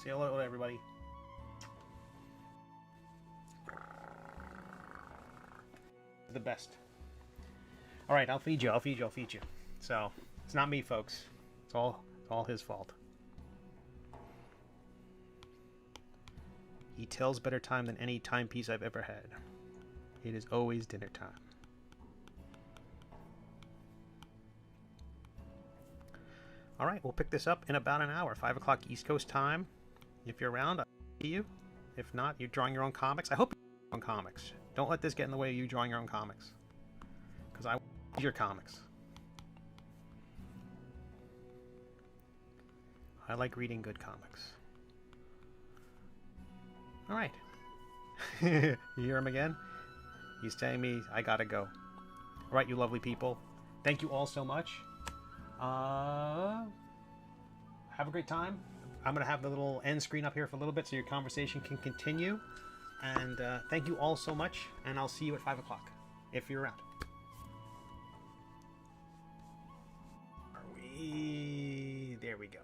Say hello to everybody. The best. All right, I'll feed you. So it's not me, folks. It's all his fault. He tells better time than any timepiece I've ever had. It is always dinner time. All right, we'll pick this up in about an hour, 5 o'clock East Coast time. If you're around, I'll see you. If not, you're drawing your own comics. I hope you're drawing your own comics. Don't let this get in the way of you drawing your own comics. Because I want your comics. I like reading good comics. All right. You hear him again? He's telling me I gotta go. All right, you lovely people. Thank you all so much. Have a great time. I'm going to have the little end screen up here for a little bit so your conversation can continue. And thank you all so much. And I'll see you at 5 o'clock if you're around. There we go.